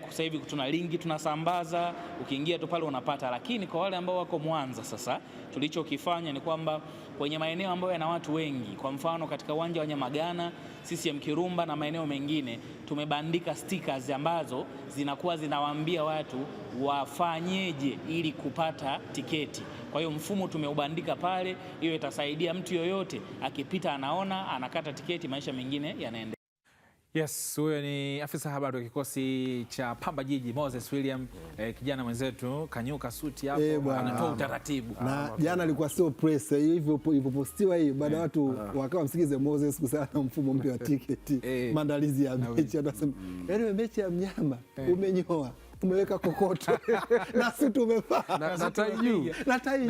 sasa hivi tuna linki tunasambaza, ukiingia tu pale unapata. Lakini kwa wale ambao wako Mwanza, sasa tulichokifanya ni kwamba kwenye maeneo ambayo yana watu wengi, kwa mfano katika uwanja wa Nyamagana, CCM Kirumba na maeneo mengine, tumebandika stickers ambazo zinakuwa zinawaambia watu wafanyeje ili kupata tiketi. Kwa hiyo mfumo tumeubandika pale, hiyo itasaidia mtu yoyote akipita anaona, anakata tiketi, maisha mengine yanaendelea. Yes, huyo ni afisa habari wa kikosi cha Pamba Jiji Moses William, kijana mwenzetu kanyuka suti hapo, anatoa utaratibu. Na jana alikuwa sio press hivyo ilipopostiwa hii, baada watu wakawa msikize Moses kuhusiana na mfumo mpya wa tiketi, maandalizi ya mechi. Anasema yaani mechi ya mnyama umenyoa, umeweka kokoto na suti umevaa na tai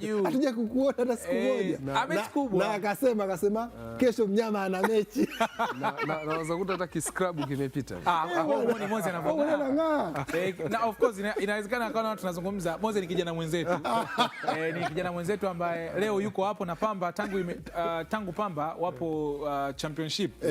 juu, hatuja kukuona hata siku moja, na akasema kesho mnyama ana mechi na unaweza kuta hata kiscrub kimepita. Ni Moze anavyoongea. Na of course inawezekana akawa tunazungumza Moze ni kijana mwenzetu. Ni kijana mwenzetu ambaye leo yuko hapo na Pamba tangu Pamba wapo championship.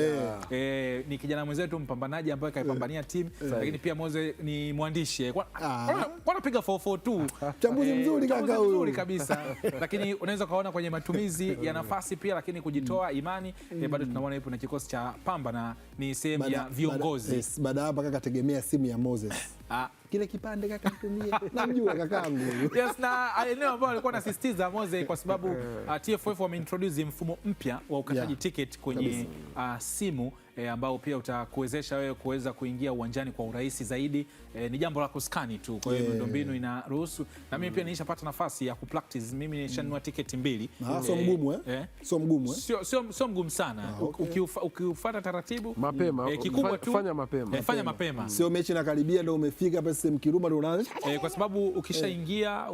Ni kijana mwenzetu mpambanaji ambaye kaipambania timu, lakini pia Moze ni mwandishi. Kwa napiga 442. Mchambuzi mzuri kaka huyu. Mzuri kabisa. Lakini unaweza kaona kwenye matumizi ya nafasi pia, lakini kujitoa imani bado tunaona yupo na kikosi cha Pamba na ni sehemu ya viongozi. Baada hapa kaka tegemea simu ya Moses. Kile kipande kaka tumie. Namjua kakangu. Yes, na eneo ambalo alikuwa anasisitiza Moses kwa sababu TFF wameintroduce mfumo mpya wa ukataji ticket kwenye simu ambao pia utakuwezesha wewe kuweza kuingia uwanjani kwa urahisi zaidi. Ni jambo la kuskani tu, kwa hiyo miundombinu inaruhusu, na mimi pia nilishapata nafasi ya kupractice. Mimi nishanunua tiketi 2. Sio mgumu Sio mgumu Sio mgumu sana. Ukiufuata taratibu mapema, kikubwa tu fanya mapema. Sio mechi inakaribia ndio umefika hapa sasa mkiruma ndio unaanza. Kwa sababu ukishaingia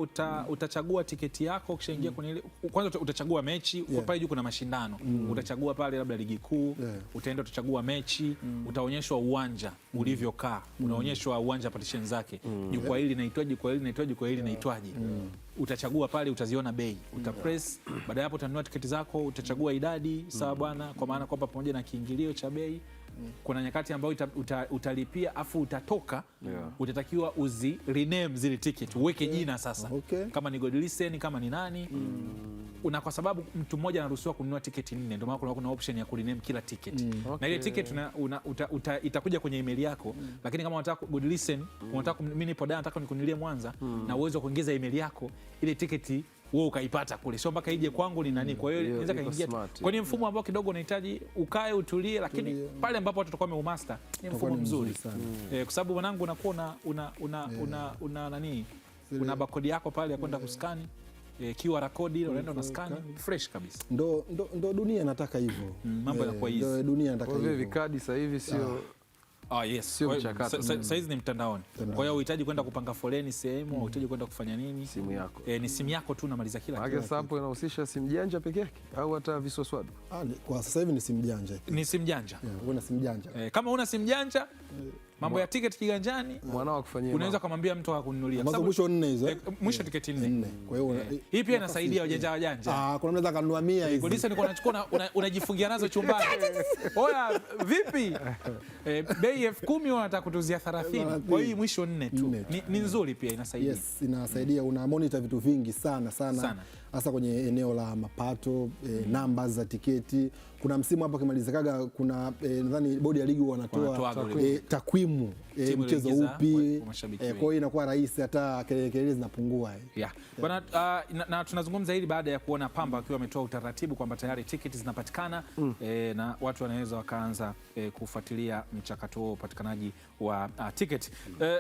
utachagua tiketi yako. Ukishaingia kwenye ile, kwanza utachagua mechi, kwa pale juu kuna mashindano. Utachagua pale labda ligi kuu, utaenda utachagua mechi, utaonyeshwa uwanja ulivyokaa, unaonyeshwa uwanja partition zake. Jukwaa hili linaitwaje, jukwaa hili linaitwaje, jukwaa hili linaitwaje. Utachagua pale, utaziona bei, utapress. Baada ya hapo utanunua tiketi zako, utachagua idadi, sawa bwana, kwa maana kwamba pamoja na kiingilio cha bei. Kuna nyakati ambayo utalipia afu utatoka, utatakiwa uzi rename zile ticket, uweke jina sasa. Kama ni Godlisten, kama ni nani. Kwa sababu mtu mmoja anaruhusiwa kununua tiketi 4, ndio maana kuna option ya kurename kila ticket. Na ile ticket itakuja kwenye email yako. Lakini kama unataka Godlisten, unataka mimi nipo Dar, nataka nikunilie Mwanza, na uwezo wa kuongeza email yako, ile tiketi wewe ukaipata kule, sio mpaka ije kwangu ni nani. Kwa hiyo inaweza kaingia kwenye mfumo ambao kidogo unahitaji ukae utulie, lakini pale ambapo watu watakuwa wameumaster ni mfumo mzuri. Kwa sababu mwanangu unakuwa una nani, una barcode yako pale ya kwenda kuskani, QR code ile unaenda unaskani fresh kabisa. Ndo dunia inataka hivyo. Mambo yanakuwa hizi. Ndo dunia inataka hivyo. Kwa hivyo vikadi sasa hivi sio yes. Sio mchakato. Sasa hizi ni mtandaoni. Kwa hiyo unahitaji kwenda kupanga foleni sehemu, unahitaji kwenda kufanya nini? Simu yako. Ni simu yako tu unamaliza kila kitu. Sasa hapo inahusisha simu janja peke yake au hata viswaswadu? Kwa sasa hivi ni simu janja. Ni simu janja. Una simu janja. Kama una simu janja, mambo ya tiketi kiganjani, mwanao akufanyia. Unaweza kumwambia mtu akununulia. Sababu mwisho 4 hizo. Mwisho tiketi 4. Kwa hiyo hii pia inasaidia wajanja. Kuna mnaweza kanunua 100 hizo. Polisi niko nachukua unajifungia nazo chumbani. Oya, vipi? Bei 10,000 wanataka kutuzia 30. Kwa hiyo mwisho 4 tu. Ni nzuri pia, inasaidia. Yes, inasaidia. Una monitor vitu vingi sana. Hasa kwenye eneo la mapato, namba za tiketi. Kuna msimu hapa kimalizikaga, kuna nadhani bodi ya ligi wanatoa takwimu mchezo upi. Kwa hiyo inakuwa rahisi, hata kelele zinapungua. Bwana, na tunazungumza hili baada ya kuona Pamba akiwa ametoa utaratibu kwamba tayari tiketi zinapatikana, na watu wanaweza wakaanza kufuatilia mchakato wa upatikanaji wa tiketi.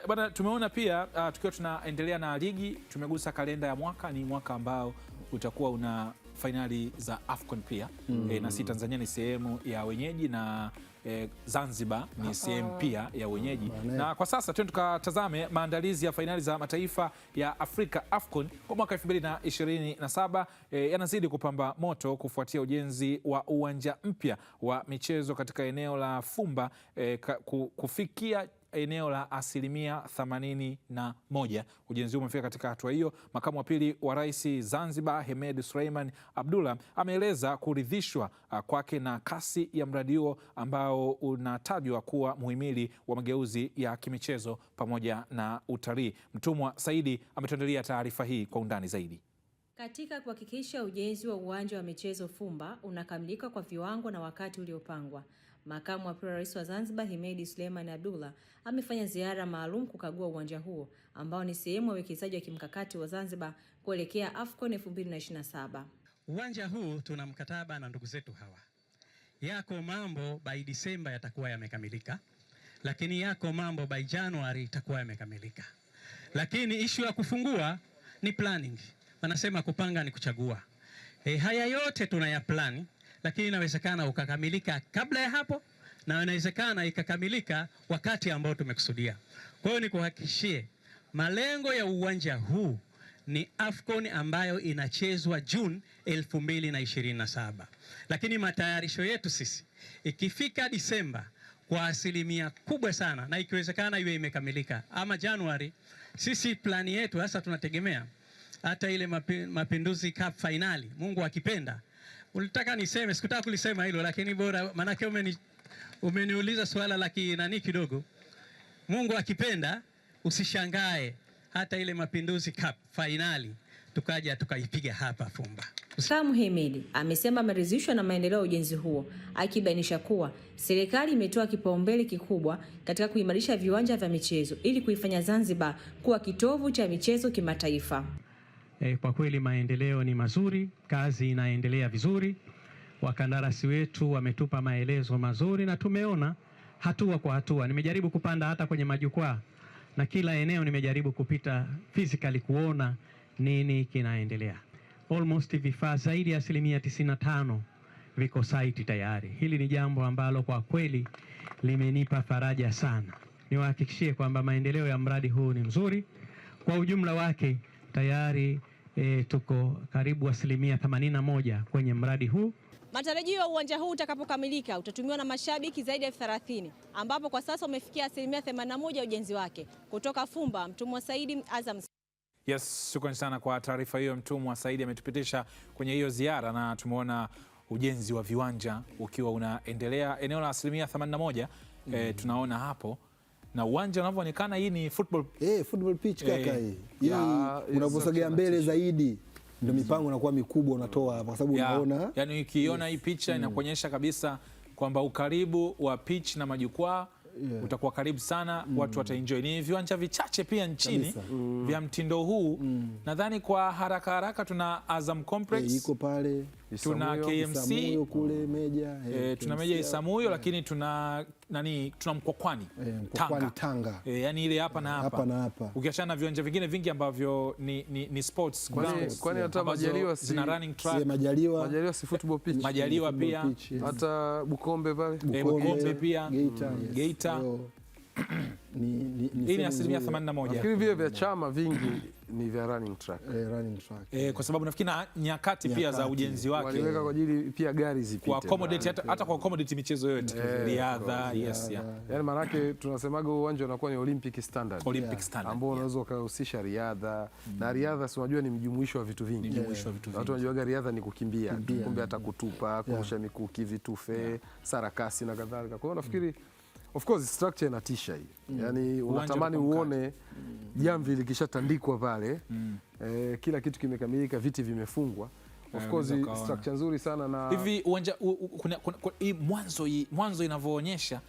Bwana, tumeona pia tukiwa tunaendelea na ligi, tumegusa kalenda ya mwaka. Ni mwaka ambao utakuwa una fainali za AFCON pia. Na si Tanzania ni sehemu ya wenyeji, na Zanzibar ni sehemu pia ya wenyeji. Na kwa sasa twende tukatazame maandalizi ya fainali za mataifa ya Afrika AFCON kwa mwaka 2027. Yanazidi kupamba moto kufuatia ujenzi wa uwanja mpya wa michezo katika eneo la Fumba kufikia eneo la 81%. Ujenzi huu umefika katika hatua hiyo. Makamu wa pili wa rais Zanzibar, Hemed Suleiman Abdullah, ameeleza kuridhishwa kwake na kasi ya mradi huo ambao unatajwa kuwa muhimili wa mageuzi ya kimichezo pamoja na utalii. Mtumwa Saidi ametuandalia taarifa hii kwa undani zaidi. Katika kuhakikisha ujenzi wa uwanja wa michezo Fumba unakamilika kwa viwango na wakati uliopangwa, Makamu wa pili wa rais wa Zanzibar, Hemed Suleiman Abdullah, amefanya ziara maalum kukagua uwanja huo ambao ni sehemu ya uwekezaji wa kimkakati wa Zanzibar kuelekea AFCON 2027. Uwanja huu tuna mkataba na ndugu zetu hawa. Yako mambo by Disemba yatakuwa yamekamilika, lakini yako mambo by January itakuwa yamekamilika. Lakini issue ya kufungua ni planning. Wanasema kupanga ni kuchagua. Haya yote tunaya plan, lakini inawezekana ukakamilika kabla ya hapo, na inawezekana ikakamilika wakati ambao tumekusudia. Kwa hiyo nikuhakikishie malengo ya uwanja huu ni AFCON ambayo inachezwa June 2027. Lakini matayarisho yetu sisi ikifika Disemba kwa asilimia kubwa sana, na ikiwezekana iwe imekamilika ama Januari. Sisi plani yetu hasa tunategemea hata ile Mapinduzi Cup finali, Mungu akipenda. Ulitaka niseme, sikutaka kulisema hilo, lakini bora manake umeniuliza swala la kinani kidogo. Mungu akipenda, usishangae hata ile Mapinduzi Cup finali tukaja tukaipiga hapa Fumba. Makamu Hemed amesema ameridhishwa na maendeleo ya ujenzi huo, akibainisha kuwa serikali imetoa kipaumbele kikubwa katika kuimarisha viwanja vya michezo ili kuifanya Zanzibar kuwa kitovu cha michezo kimataifa. Kwa kweli maendeleo ni mazuri, kazi inaendelea vizuri. wakandarasi wetu wametupa maelezo mazuri na tumeona hatua kwa hatua. Nimejaribu kupanda hata kwenye majukwaa na kila eneo nimejaribu kupita physically kuona nini kinaendelea. Almost vifaa zaidi ya 95% viko site tayari. Hili ni jambo ambalo kwa kweli limenipa faraja sana. Niwahakikishie kwamba maendeleo ya mradi huu ni mzuri. Kwa ujumla wake tayari tuko karibu 81% kwenye mradi huu. Matarajio ya uwanja huu utakapokamilika utatumiwa na mashabiki zaidi ya 30,000 ambapo kwa sasa umefikia 81% ya ujenzi wake. Kutoka Fumba, Mtumwa Saidi, Azam. Yes, shukrani sana kwa taarifa hiyo. Mtumwa Saidi ametupitisha kwenye hiyo ziara na tumeona ujenzi wa viwanja ukiwa unaendelea eneo la 81%. Tunaona hapo na uwanja unavyoonekana, hii ni football pitch kaka. Hii unaposogea mbele zaidi ndio mipango inakuwa mikubwa unatoa hapa, kwa sababu unaona, yani ukiona hii picha inakuonyesha kabisa kwamba ukaribu wa pitch na majukwaa utakuwa karibu sana. Watu wataenjoy. Ni viwanja vichache pia nchini vya mtindo huu. Nadhani kwa haraka tuna Azam Complex iko pale, tuna KMC kule Meja, tuna Meja Isamuyo, lakini tuna Mkwakwani Tanga. Yani ile hapa na hapa. Ukiachana na viwanja vingine vingi ambavyo ni sports grounds. Kwani hata Majaliwa zina running track. Majaliwa si football pitch. Majaliwa pia. Hata Bukombe pale. Bukombe pia. Geita. Hii ni 81%. Nafikiri vile vya chama vingi ni vya running track. Kwa sababu nafikiri nyakati pia za ujenzi wake waliweka kwa ajili pia gari zipite. Kwa accommodate hata kwa accommodate michezo yote. Riadha, Yaani maana yake tunasemaga uwanja unakuwa ni Olympic standard. Ambao unaweza kuhusisha riadha. Na riadha si unajua ni mjumuisho wa vitu vingi. Watu wanajua riadha ni kukimbia, kumbe hata kutupa, kurusha mikuki, vitufe, sarakasi na kadhalika. Kwa hiyo nafikiri of course structure inatisha hii. Yaani unatamani uone jamvi likishatandikwa pale. Kila kitu kimekamilika, viti vimefungwa. Of course structure nzuri sana. Na hivi uwanja mwanzo inavyoonyesha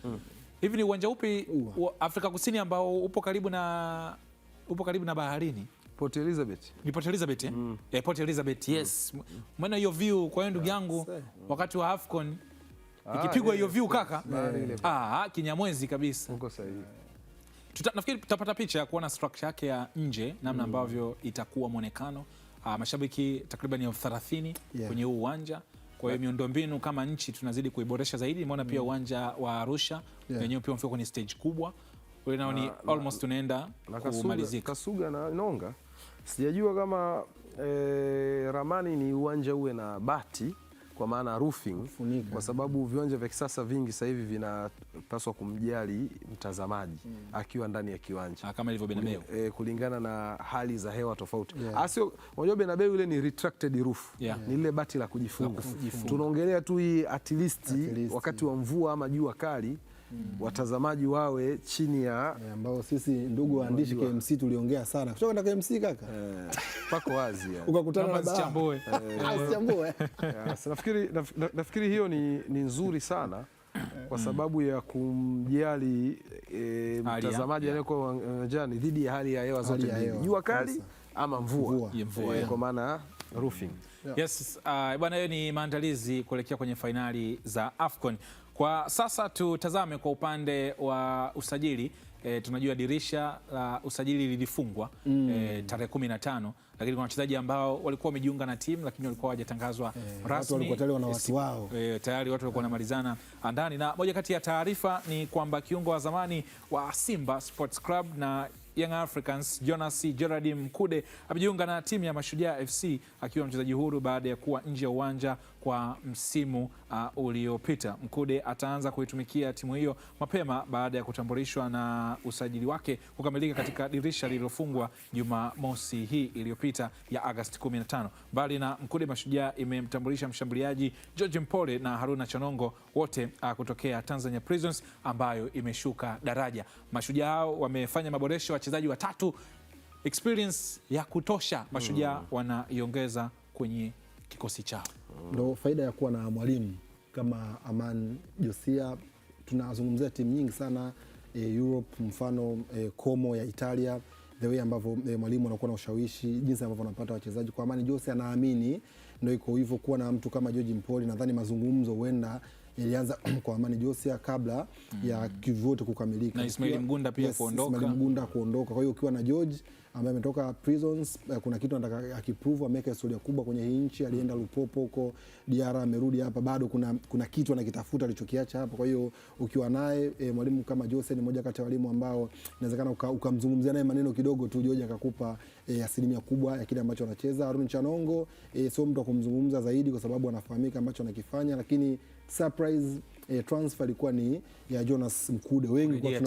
hivi, ni uwanja upi wa Afrika Kusini ambao upo karibu na baharini? Port Elizabeth. Ni Port Elizabeth Port Elizabeth, yes. Maana hiyo view, kwa hiyo ndugu yangu, wakati wa AFCON ikipigwa hiyo view kaka, Kinyamwezi kabisa. Uko sahihi. Nafikiri tutapata picha ya kuona structure yake ya nje, namna ambavyo itakuwa muonekano. Mashabiki takriban 30,000 kwenye huu uwanja. Kwa hiyo miundombinu kama nchi tunazidi kuiboresha zaidi. Nimeona pia uwanja wa Arusha wenyewe pia umefika kwenye stage kubwa. Kwa hiyo ni almost tunaenda kumalizika. Kasuga na Nonga. Sijajua kama ramani ni uwanja uwe na bati, kwa maana roofing, kwa sababu viwanja vya kisasa vingi sasa hivi vinapaswa kumjali mtazamaji akiwa ndani ya kiwanja, kama ilivyo Benabeu, kulingana na hali za hewa tofauti. Asio, unajua Benabeu ile ni retracted roof, ni ile bati la kujifunga. Tunaongelea tu hii at least wakati wa mvua ama jua kali watazamaji wawe chini ya ambao sisi ndugu waandishi KMC tuliongea sana. Kutoka na KMC kaka. Pako wazi. Ukakutana na Chambue. Nafikiri hiyo ni nzuri sana kwa sababu ya kumjali mtazamaji anayekuwa uwanjani dhidi ya hali ya hewa zote mbili. Jua kali ama mvua. Kwa maana roofing. Yes, bwana, hiyo ni maandalizi kuelekea kwenye fainali za AFCON. Kwa sasa tutazame kwa upande wa usajili. Tunajua dirisha la usajili lilifungwa tarehe 15, lakini kuna wachezaji ambao walikuwa wamejiunga na timu lakini walikuwa hawajatangazwa rasmi. Walikuwa tayari wana watu wao. Tayari watu walikuwa wanamalizana ndani, na moja kati ya taarifa ni kwamba kiungo wa zamani wa Simba Sports Club na Young Africans Jonas Gerard Mkude amejiunga na timu ya Mashujaa FC akiwa mchezaji huru baada ya kuwa nje ya uwanja kwa msimu uliopita. Mkude ataanza kuitumikia timu hiyo mapema baada ya kutambulishwa na usajili wake kukamilika katika dirisha lililofungwa Jumamosi hii iliyopita ya Agosti 15. Mbali na Mkude, Mashujaa imemtambulisha mshambuliaji George Mpole na Haruna Chanongo, wote kutokea Tanzania Prisons ambayo imeshuka daraja. Mashujaa hao wamefanya maboresho wachezaji watatu, experience ya kutosha Mashujaa wanaiongeza kwenye kikosi chao. Ndio faida ya kuwa na mwalimu kama Aman Josia. Tunazungumzia timu nyingi sana Europe, mfano Como ya Italia, the way ambavyo mwalimu anakuwa na ushawishi, jinsi ambavyo anapata wachezaji. Kwa Amani Jose anaamini ndio iko hivyo, kuwa na mtu kama George Mpoli, nadhani mazungumzo huenda ilianza kwa Amani Jose kabla ya kivote kukamilika, na Ismail Mgunda pia kuondoka. Ismail Mgunda kuondoka. Kwa hiyo ukiwa na George ambaye ametoka Prisons, kuna kitu anataka akiprove, ameweka historia kubwa kwenye hii nchi, alienda Lupopo huko Diara, amerudi hapa, bado kuna kitu anakitafuta alichokiacha hapa. Kwa hiyo ukiwa naye mwalimu kama Jose ni moja kati ya walimu ambao inawezekana ukamzungumzia naye maneno kidogo tu, George akakupa asilimia kubwa ya kile ambacho anacheza. Haruna Chanongo sio mtu wa kumzungumza zaidi kwa sababu anafahamika ambacho anakifanya, lakini surprise transfer ilikuwa ni ya Jonas Mkude. Wengi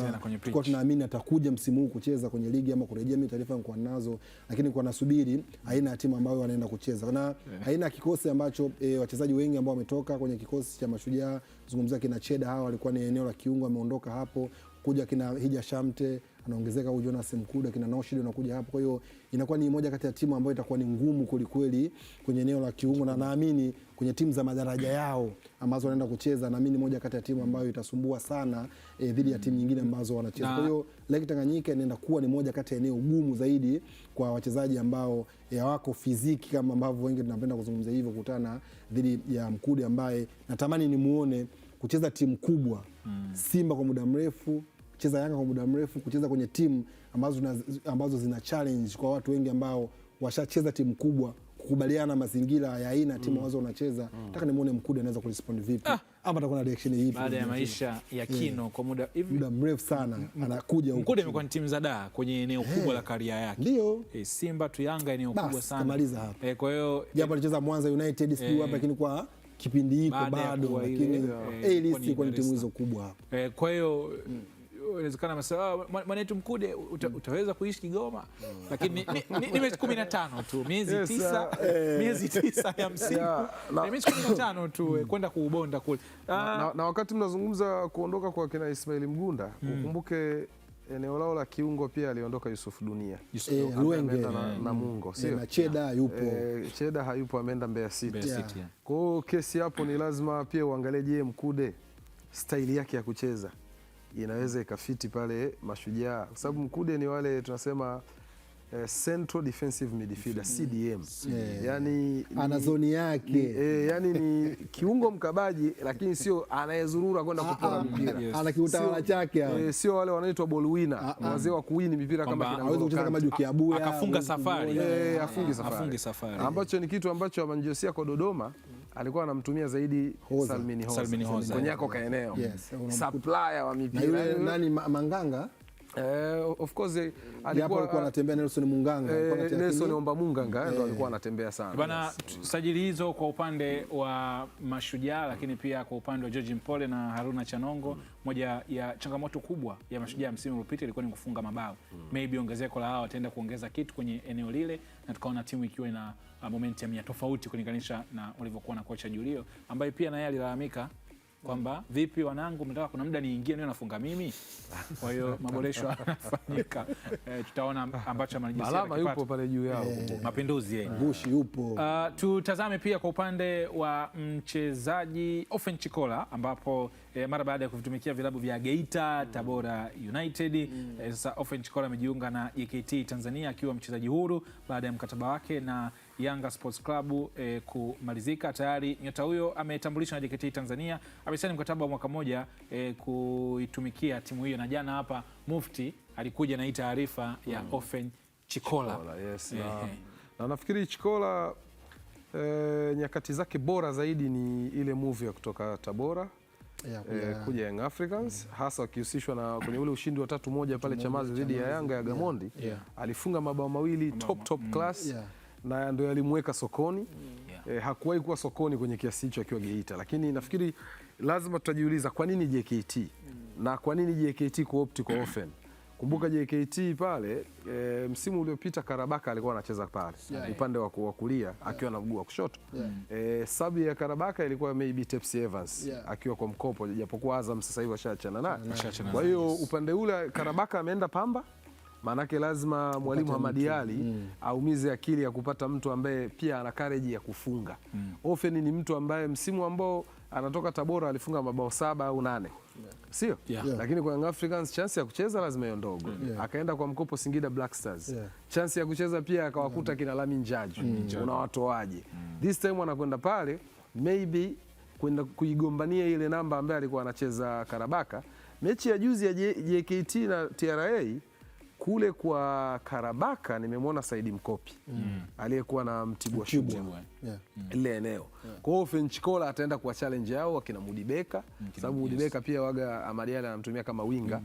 kwa tunaamini atakuja msimu huu kucheza kwenye ligi ama kurejea. Mimi taarifa nilikuwa nazo, lakini kwa nasubiri aina ya timu ambayo wanaenda kucheza na aina ya kikosi ambacho wachezaji wengi ambao wametoka kwenye kikosi cha Mashujaa, zungumzia kina Cheda, hawa walikuwa ni eneo la kiungo, ameondoka hapo, kuja kina Hija Shamte anaongezeka, huyo Jonas Mkude, kina Noshid anakuja hapo. Kwa hiyo inakuwa ni moja kati ya timu ambayo itakuwa ni ngumu kweli kwenye eneo la kiungo, na naamini kwenye timu za madaraja yao ambazo wanaenda kucheza, naamini moja kati ya timu ambayo itasumbua sana dhidi ya timu nyingine ambazo wanacheza. Kwa hiyo Lake Tanganyika inaenda kuwa ni moja kati ya eneo gumu zaidi kwa wachezaji ambao wako fiziki kama ambavyo wengi tunapenda kuzungumza hivyo, kukutana dhidi ya Mkude ambaye natamani nimuone kucheza timu kubwa, Simba kwa muda mrefu, kucheza Yanga kwa muda mrefu, kucheza kwenye timu ambazo zina challenge kwa watu wengi ambao washacheza timu kubwa, kukubaliana mazingira ya aina timu ambazo wanacheza. Nataka nimuone Mkude anaweza kurespond vipi, ama atakuwa na reaction hivi baada ya maisha ya Kino kwa muda mrefu sana. Anakuja huko. Mkude amekuwa ni timu za daa kwenye eneo kubwa la karia yake. Ndio. Simba tu Yanga eneo kubwa sana. Kamaliza hapa. Kwa hiyo japo alicheza Mwanza United siku hapa, lakini kwa kipindi hiko bado, lakini A-list kwa timu hizo kubwa hapa. Kwa hiyo inawezekana msema mwanetu Mkude utaweza kuishi Kigoma, lakini ni miezi 15 tu, miezi 9 ya msimu, ni miezi 15 tu kwenda kuubonda kule. Na wakati mnazungumza kuondoka kwa kina Ismail Mgunda, ukumbuke eneo lao la kiungo pia aliondoka Yusuf Dunia, Ruenge na Mungo, sio? Na Cheda yupo. Cheda hayupo, ameenda Mbeya City. Kwa hiyo kesi hapo ni lazima pia uangalie, je, Mkude staili yake ya kucheza inaweza ikafiti pale Mashujaa, kwa sababu Mkude ni wale tunasema Central Defensive Midfielder, CDM. Yani ana zoni yake, yani ni kiungo mkabaji, lakini sio anayezurura kwenda kupora mpira. Ana kiutawala chake, sio wale wanaitwa ball winner, wazee wa kuwini mipira kama kina anaweza kucheza kama Juki Abuya, akafunga safari, afungi safari, ambacho ni kitu ambacho Amani Josia kwa Dodoma alikuwa anamtumia zaidi Salmini Hoza kwenye yako kaeneo, supplier wa mipira. Nani Manganga? Of course alikuwa anatembea Nelson Munganga, Nelson Omba Munganga ndo alikuwa anatembea sana bana. Sajili hizo kwa upande wa Mashujaa, lakini pia kwa upande wa George Mpole na Haruna Chanongo, moja ya changamoto kubwa ya Mashujaa msimu uliopita ilikuwa ni kufunga mabao. Maybe ongezeko la hao wataenda kuongeza kitu kwenye eneo lile, na tukaona timu ikiwa ina momentum ya tofauti kulinganisha na walivyokuwa na kocha Julio, ambaye pia naye alilalamika kwamba vipi wanangu, mtaka kuna muda niingie ndio nafunga mimi. Kwa hiyo maboresho yanafanyika. Tutaona ambacho Balama yupo pale juu yao, Mapinduzi Ngushi yupo. Tutazame pia kwa upande wa mchezaji Ofen Chikola, ambapo mara baada ya kuvitumikia vilabu vya Geita, Tabora United, sasa Ofen Chikola amejiunga na JKT Tanzania akiwa mchezaji huru baada ya mkataba wake na Yanga Sports Club kumalizika. Tayari nyota huyo ametambulishwa na JKT Tanzania, amesaini mkataba wa mwaka mmoja kuitumikia timu hiyo, na jana hapa Mufti alikuja na hii taarifa ya Ofen Chikola. Yes, na nafikiri Chikola nyakati zake bora zaidi ni ile move ya kutoka Tabora kuja Young Africans, hasa wakihusishwa na kwenye ule ushindi wa 3-1 pale Chamazi dhidi ya Yanga ya Gamondi. Alifunga mabao mawili top class, na ndio yalimweka sokoni. Hakuwahi kuwa sokoni kwenye kiasi hicho akiwa Geita, lakini nafikiri lazima tutajiuliza kwa nini JKT na kwa nini JKT kuopti kwa Ofen. Kumbuka JKT pale msimu uliopita Karabaka alikuwa anacheza pale upande wa kulia akiwa na mguu wa kushoto. Sabu ya Karabaka ilikuwa maybe Tepsi Evans akiwa kwa mkopo, japokuwa Azam sasa hivi washaachana naye. Kwa hiyo upande ule Karabaka ameenda Pamba Maanake lazima mwalimu Hamad Ally aumize akili ya kupata mtu ambaye pia ana courage ya kufunga. Ofen ni mtu ambaye msimu ambao anatoka Tabora alifunga mabao 7 au 8. Sio? Lakini kwa Young Africans chance ya kucheza lazima iwe ndogo. Akaenda kwa mkopo Singida Black Stars. Chance ya kucheza pia akawakuta kina Lamin Jaji. Unawatoaje? This time anakwenda pale maybe kwenda kuigombania ile namba ambaye alikuwa anacheza Karabaka. Mechi ya juzi ya JKT na TRA kule kwa Karabaka nimemwona Saidi Mkopi aliyekuwa na Mtibwa Sugar ile eneo. Kwa hiyo Fenchikola ataenda kwa challenge yao akina Mudibeka, sababu Mudibeka pia waga Hamad Ally anamtumia kama winga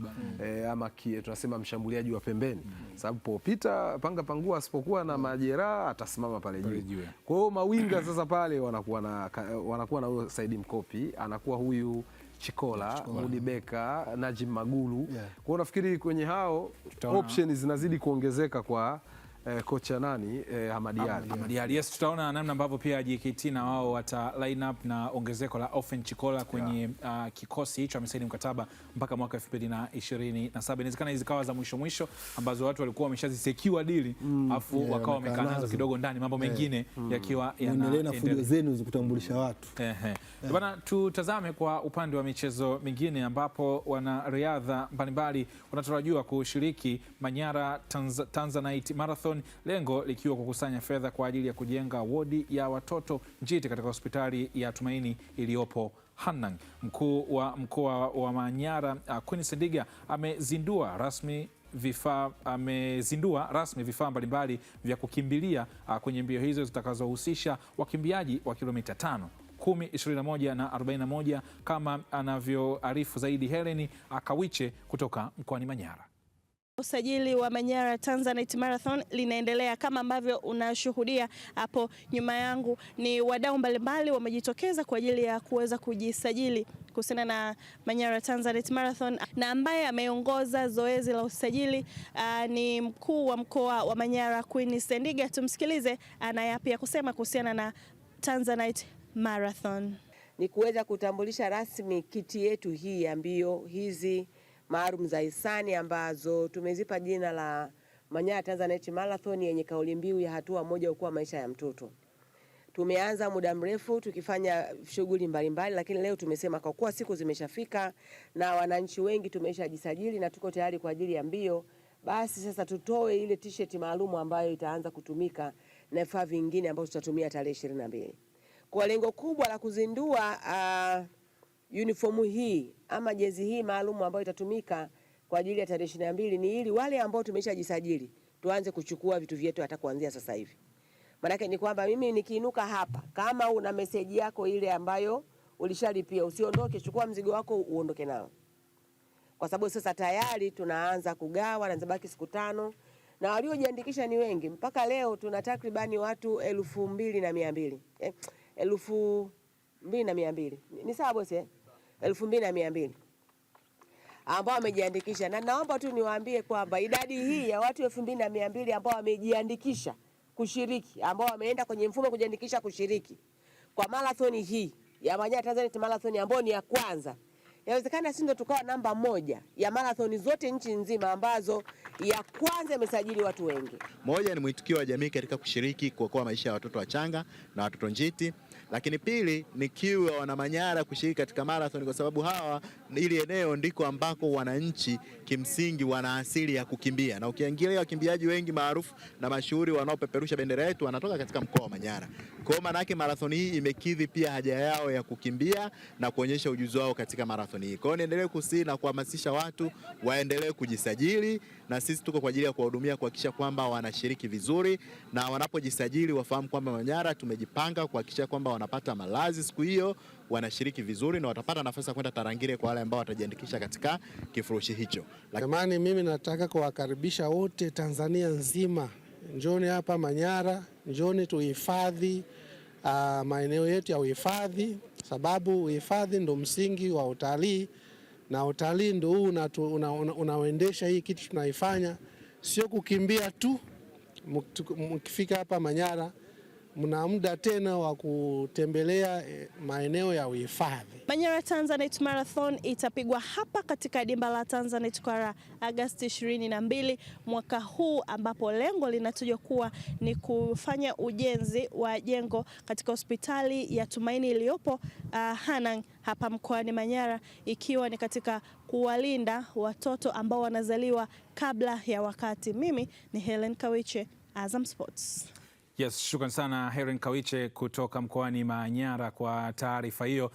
ama tunasema mshambuliaji wa pembeni, sababu Popita panga pangua asipokuwa na majeraha atasimama pale juu. Kwa hiyo mawinga sasa pale wanakuwa na huyo Saidi Mkopi, anakuwa huyu Chikola, Mudibeka, Najim Magulu. Kwa hiyo nafikiri kwenye hao options zinazidi kuongezeka kwa kocha nani Hamad Ally. Yes, tutaona namna ambavyo pia JKT na wao wata line up na ongezeko la Ofen Chikola kwenye kikosi hicho. Amesaini mkataba mpaka mwaka 2027. Inawezekana hizo zikawa za mwisho ambazo watu walikuwa wameshazisecure deal afu wakawa wamekaa nazo kidogo ndani, mambo mengine yakiwa yanaendelea na fujo zenu za kutambulisha watu. Bwana, tutazame kwa upande wa michezo mingine ambapo wana riadha mbalimbali wanatarajiwa kushiriki Manyara Tanzanite Marathon, lengo likiwa kukusanya fedha kwa ajili ya kujenga wodi ya watoto njiti katika hospitali ya Tumaini iliyopo Hanang. Mkuu wa mkoa wa Manyara Queen Sendiga amezindua rasmi vifaa mbalimbali vya kukimbilia kwenye mbio hizo zitakazohusisha wakimbiaji wa kilomita 5, 10, 21 na 41, kama anavyoarifu zaidi Helen Akawiche kutoka mkoani Manyara. Usajili wa Manyara Tanzanite Marathon linaendelea kama ambavyo unashuhudia hapo nyuma yangu. Ni wadau mbalimbali wamejitokeza kwa ajili ya kuweza kujisajili kuhusiana na Manyara Tanzanite Marathon, na ambaye ameongoza zoezi la usajili ni mkuu wa mkoa wa Manyara Queen Sendiga. Tumsikilize ana yapi ya kusema kuhusiana na Tanzanite Marathon. Ni kuweza kutambulisha rasmi kiti yetu hii ya mbio hizi maalum za hisani ambazo tumezipa jina la Manyara Tanzanite Marathon yenye kauli mbiu ya hatua moja kuokoa maisha ya mtoto. Tumeanza muda mrefu tukifanya shughuli mbalimbali, lakini leo tumesema kwa kuwa siku zimeshafika na wananchi wengi tumeshajisajili na tuko tayari kwa ajili ya mbio, basi sasa tutoe ile t-shirt maalum ambayo itaanza kutumika na vifaa vingine ambavyo tutatumia tarehe 22. Kwa lengo kubwa la kuzindua uniformu hii ama jezi hii maalum ambayo itatumika kwa ajili ya tarehe 22 ni ili wale ambao tumeshajisajili tuanze kuchukua vitu vyetu hata kuanzia sasa hivi. Maana ni kwamba mimi nikiinuka hapa, kama una message yako ile ambayo ulishalipia, usiondoke, chukua mzigo wako uondoke nao. Kwa sababu sasa tayari tunaanza kugawa na zabaki siku 5 na waliojiandikisha ni wengi. Mpaka leo tuna takribani watu 2200. 2200. Ni sawa bosi? 2200 ambao wamejiandikisha, na naomba tu niwaambie kwamba idadi hii ya watu 2200 ambao wamejiandikisha kushiriki, ambao wameenda kwenye mfumo kujiandikisha kushiriki kwa marathoni hii ya Manyara Tanzanite Marathon ambayo ni ya kwanza, inawezekana sisi ndo tukawa namba 1 ya marathoni zote nchi nzima ambazo ya kwanza imesajili watu wengi. Moja ni mwitikio wa jamii katika kushiriki kuokoa maisha ya watoto wachanga na watoto njiti, lakini pili ni kiu ya Wanamanyara kushiriki katika marathon, kwa sababu hawa ili eneo ndiko ambako wananchi kimsingi wana asili ya kukimbia, na ukiangalia wakimbiaji wengi maarufu na mashuhuri wanaopeperusha bendera yetu wanatoka katika mkoa wa Manyara. Kwa hiyo maana yake marathon hii imekidhi pia haja yao ya kukimbia na kuonyesha ujuzi wao katika marathon hii. Kwa hiyo niendelee kusii na kuhamasisha watu waendelee kujisajili, na sisi tuko kwa ajili ya kuwahudumia kuhakikisha kwamba wanashiriki vizuri, na wanapojisajili wafahamu kwamba Manyara tumejipanga kuhakikisha kwamba wanapata malazi siku hiyo, wanashiriki vizuri na watapata nafasi ya kwenda Tarangire kwa wale ambao watajiandikisha katika kifurushi hicho. Jamani, mimi nataka kuwakaribisha wote Tanzania nzima. Njoni hapa Manyara, njoni tuhifadhi maeneo yetu ya uhifadhi, sababu uhifadhi ndo msingi wa utalii, na utalii ndo huu unaoendesha hii kitu tunaifanya, sio kukimbia tu. Mkifika hapa Manyara mna muda tena wa kutembelea maeneo ya uhifadhi. Manyara Tanzanite Marathon itapigwa hapa katika dimba la Tanzanite Kwara Agosti 22 mwaka huu, ambapo lengo linatajwa kuwa ni kufanya ujenzi wa jengo katika hospitali ya Tumaini iliyopo Hanang hapa mkoani Manyara, ikiwa ni katika kuwalinda watoto ambao wanazaliwa kabla ya wakati. Mimi ni Helen Kawiche, Azam Sports. Yes, shukrani sana Helen Kawiche kutoka mkoani Manyara kwa taarifa hiyo.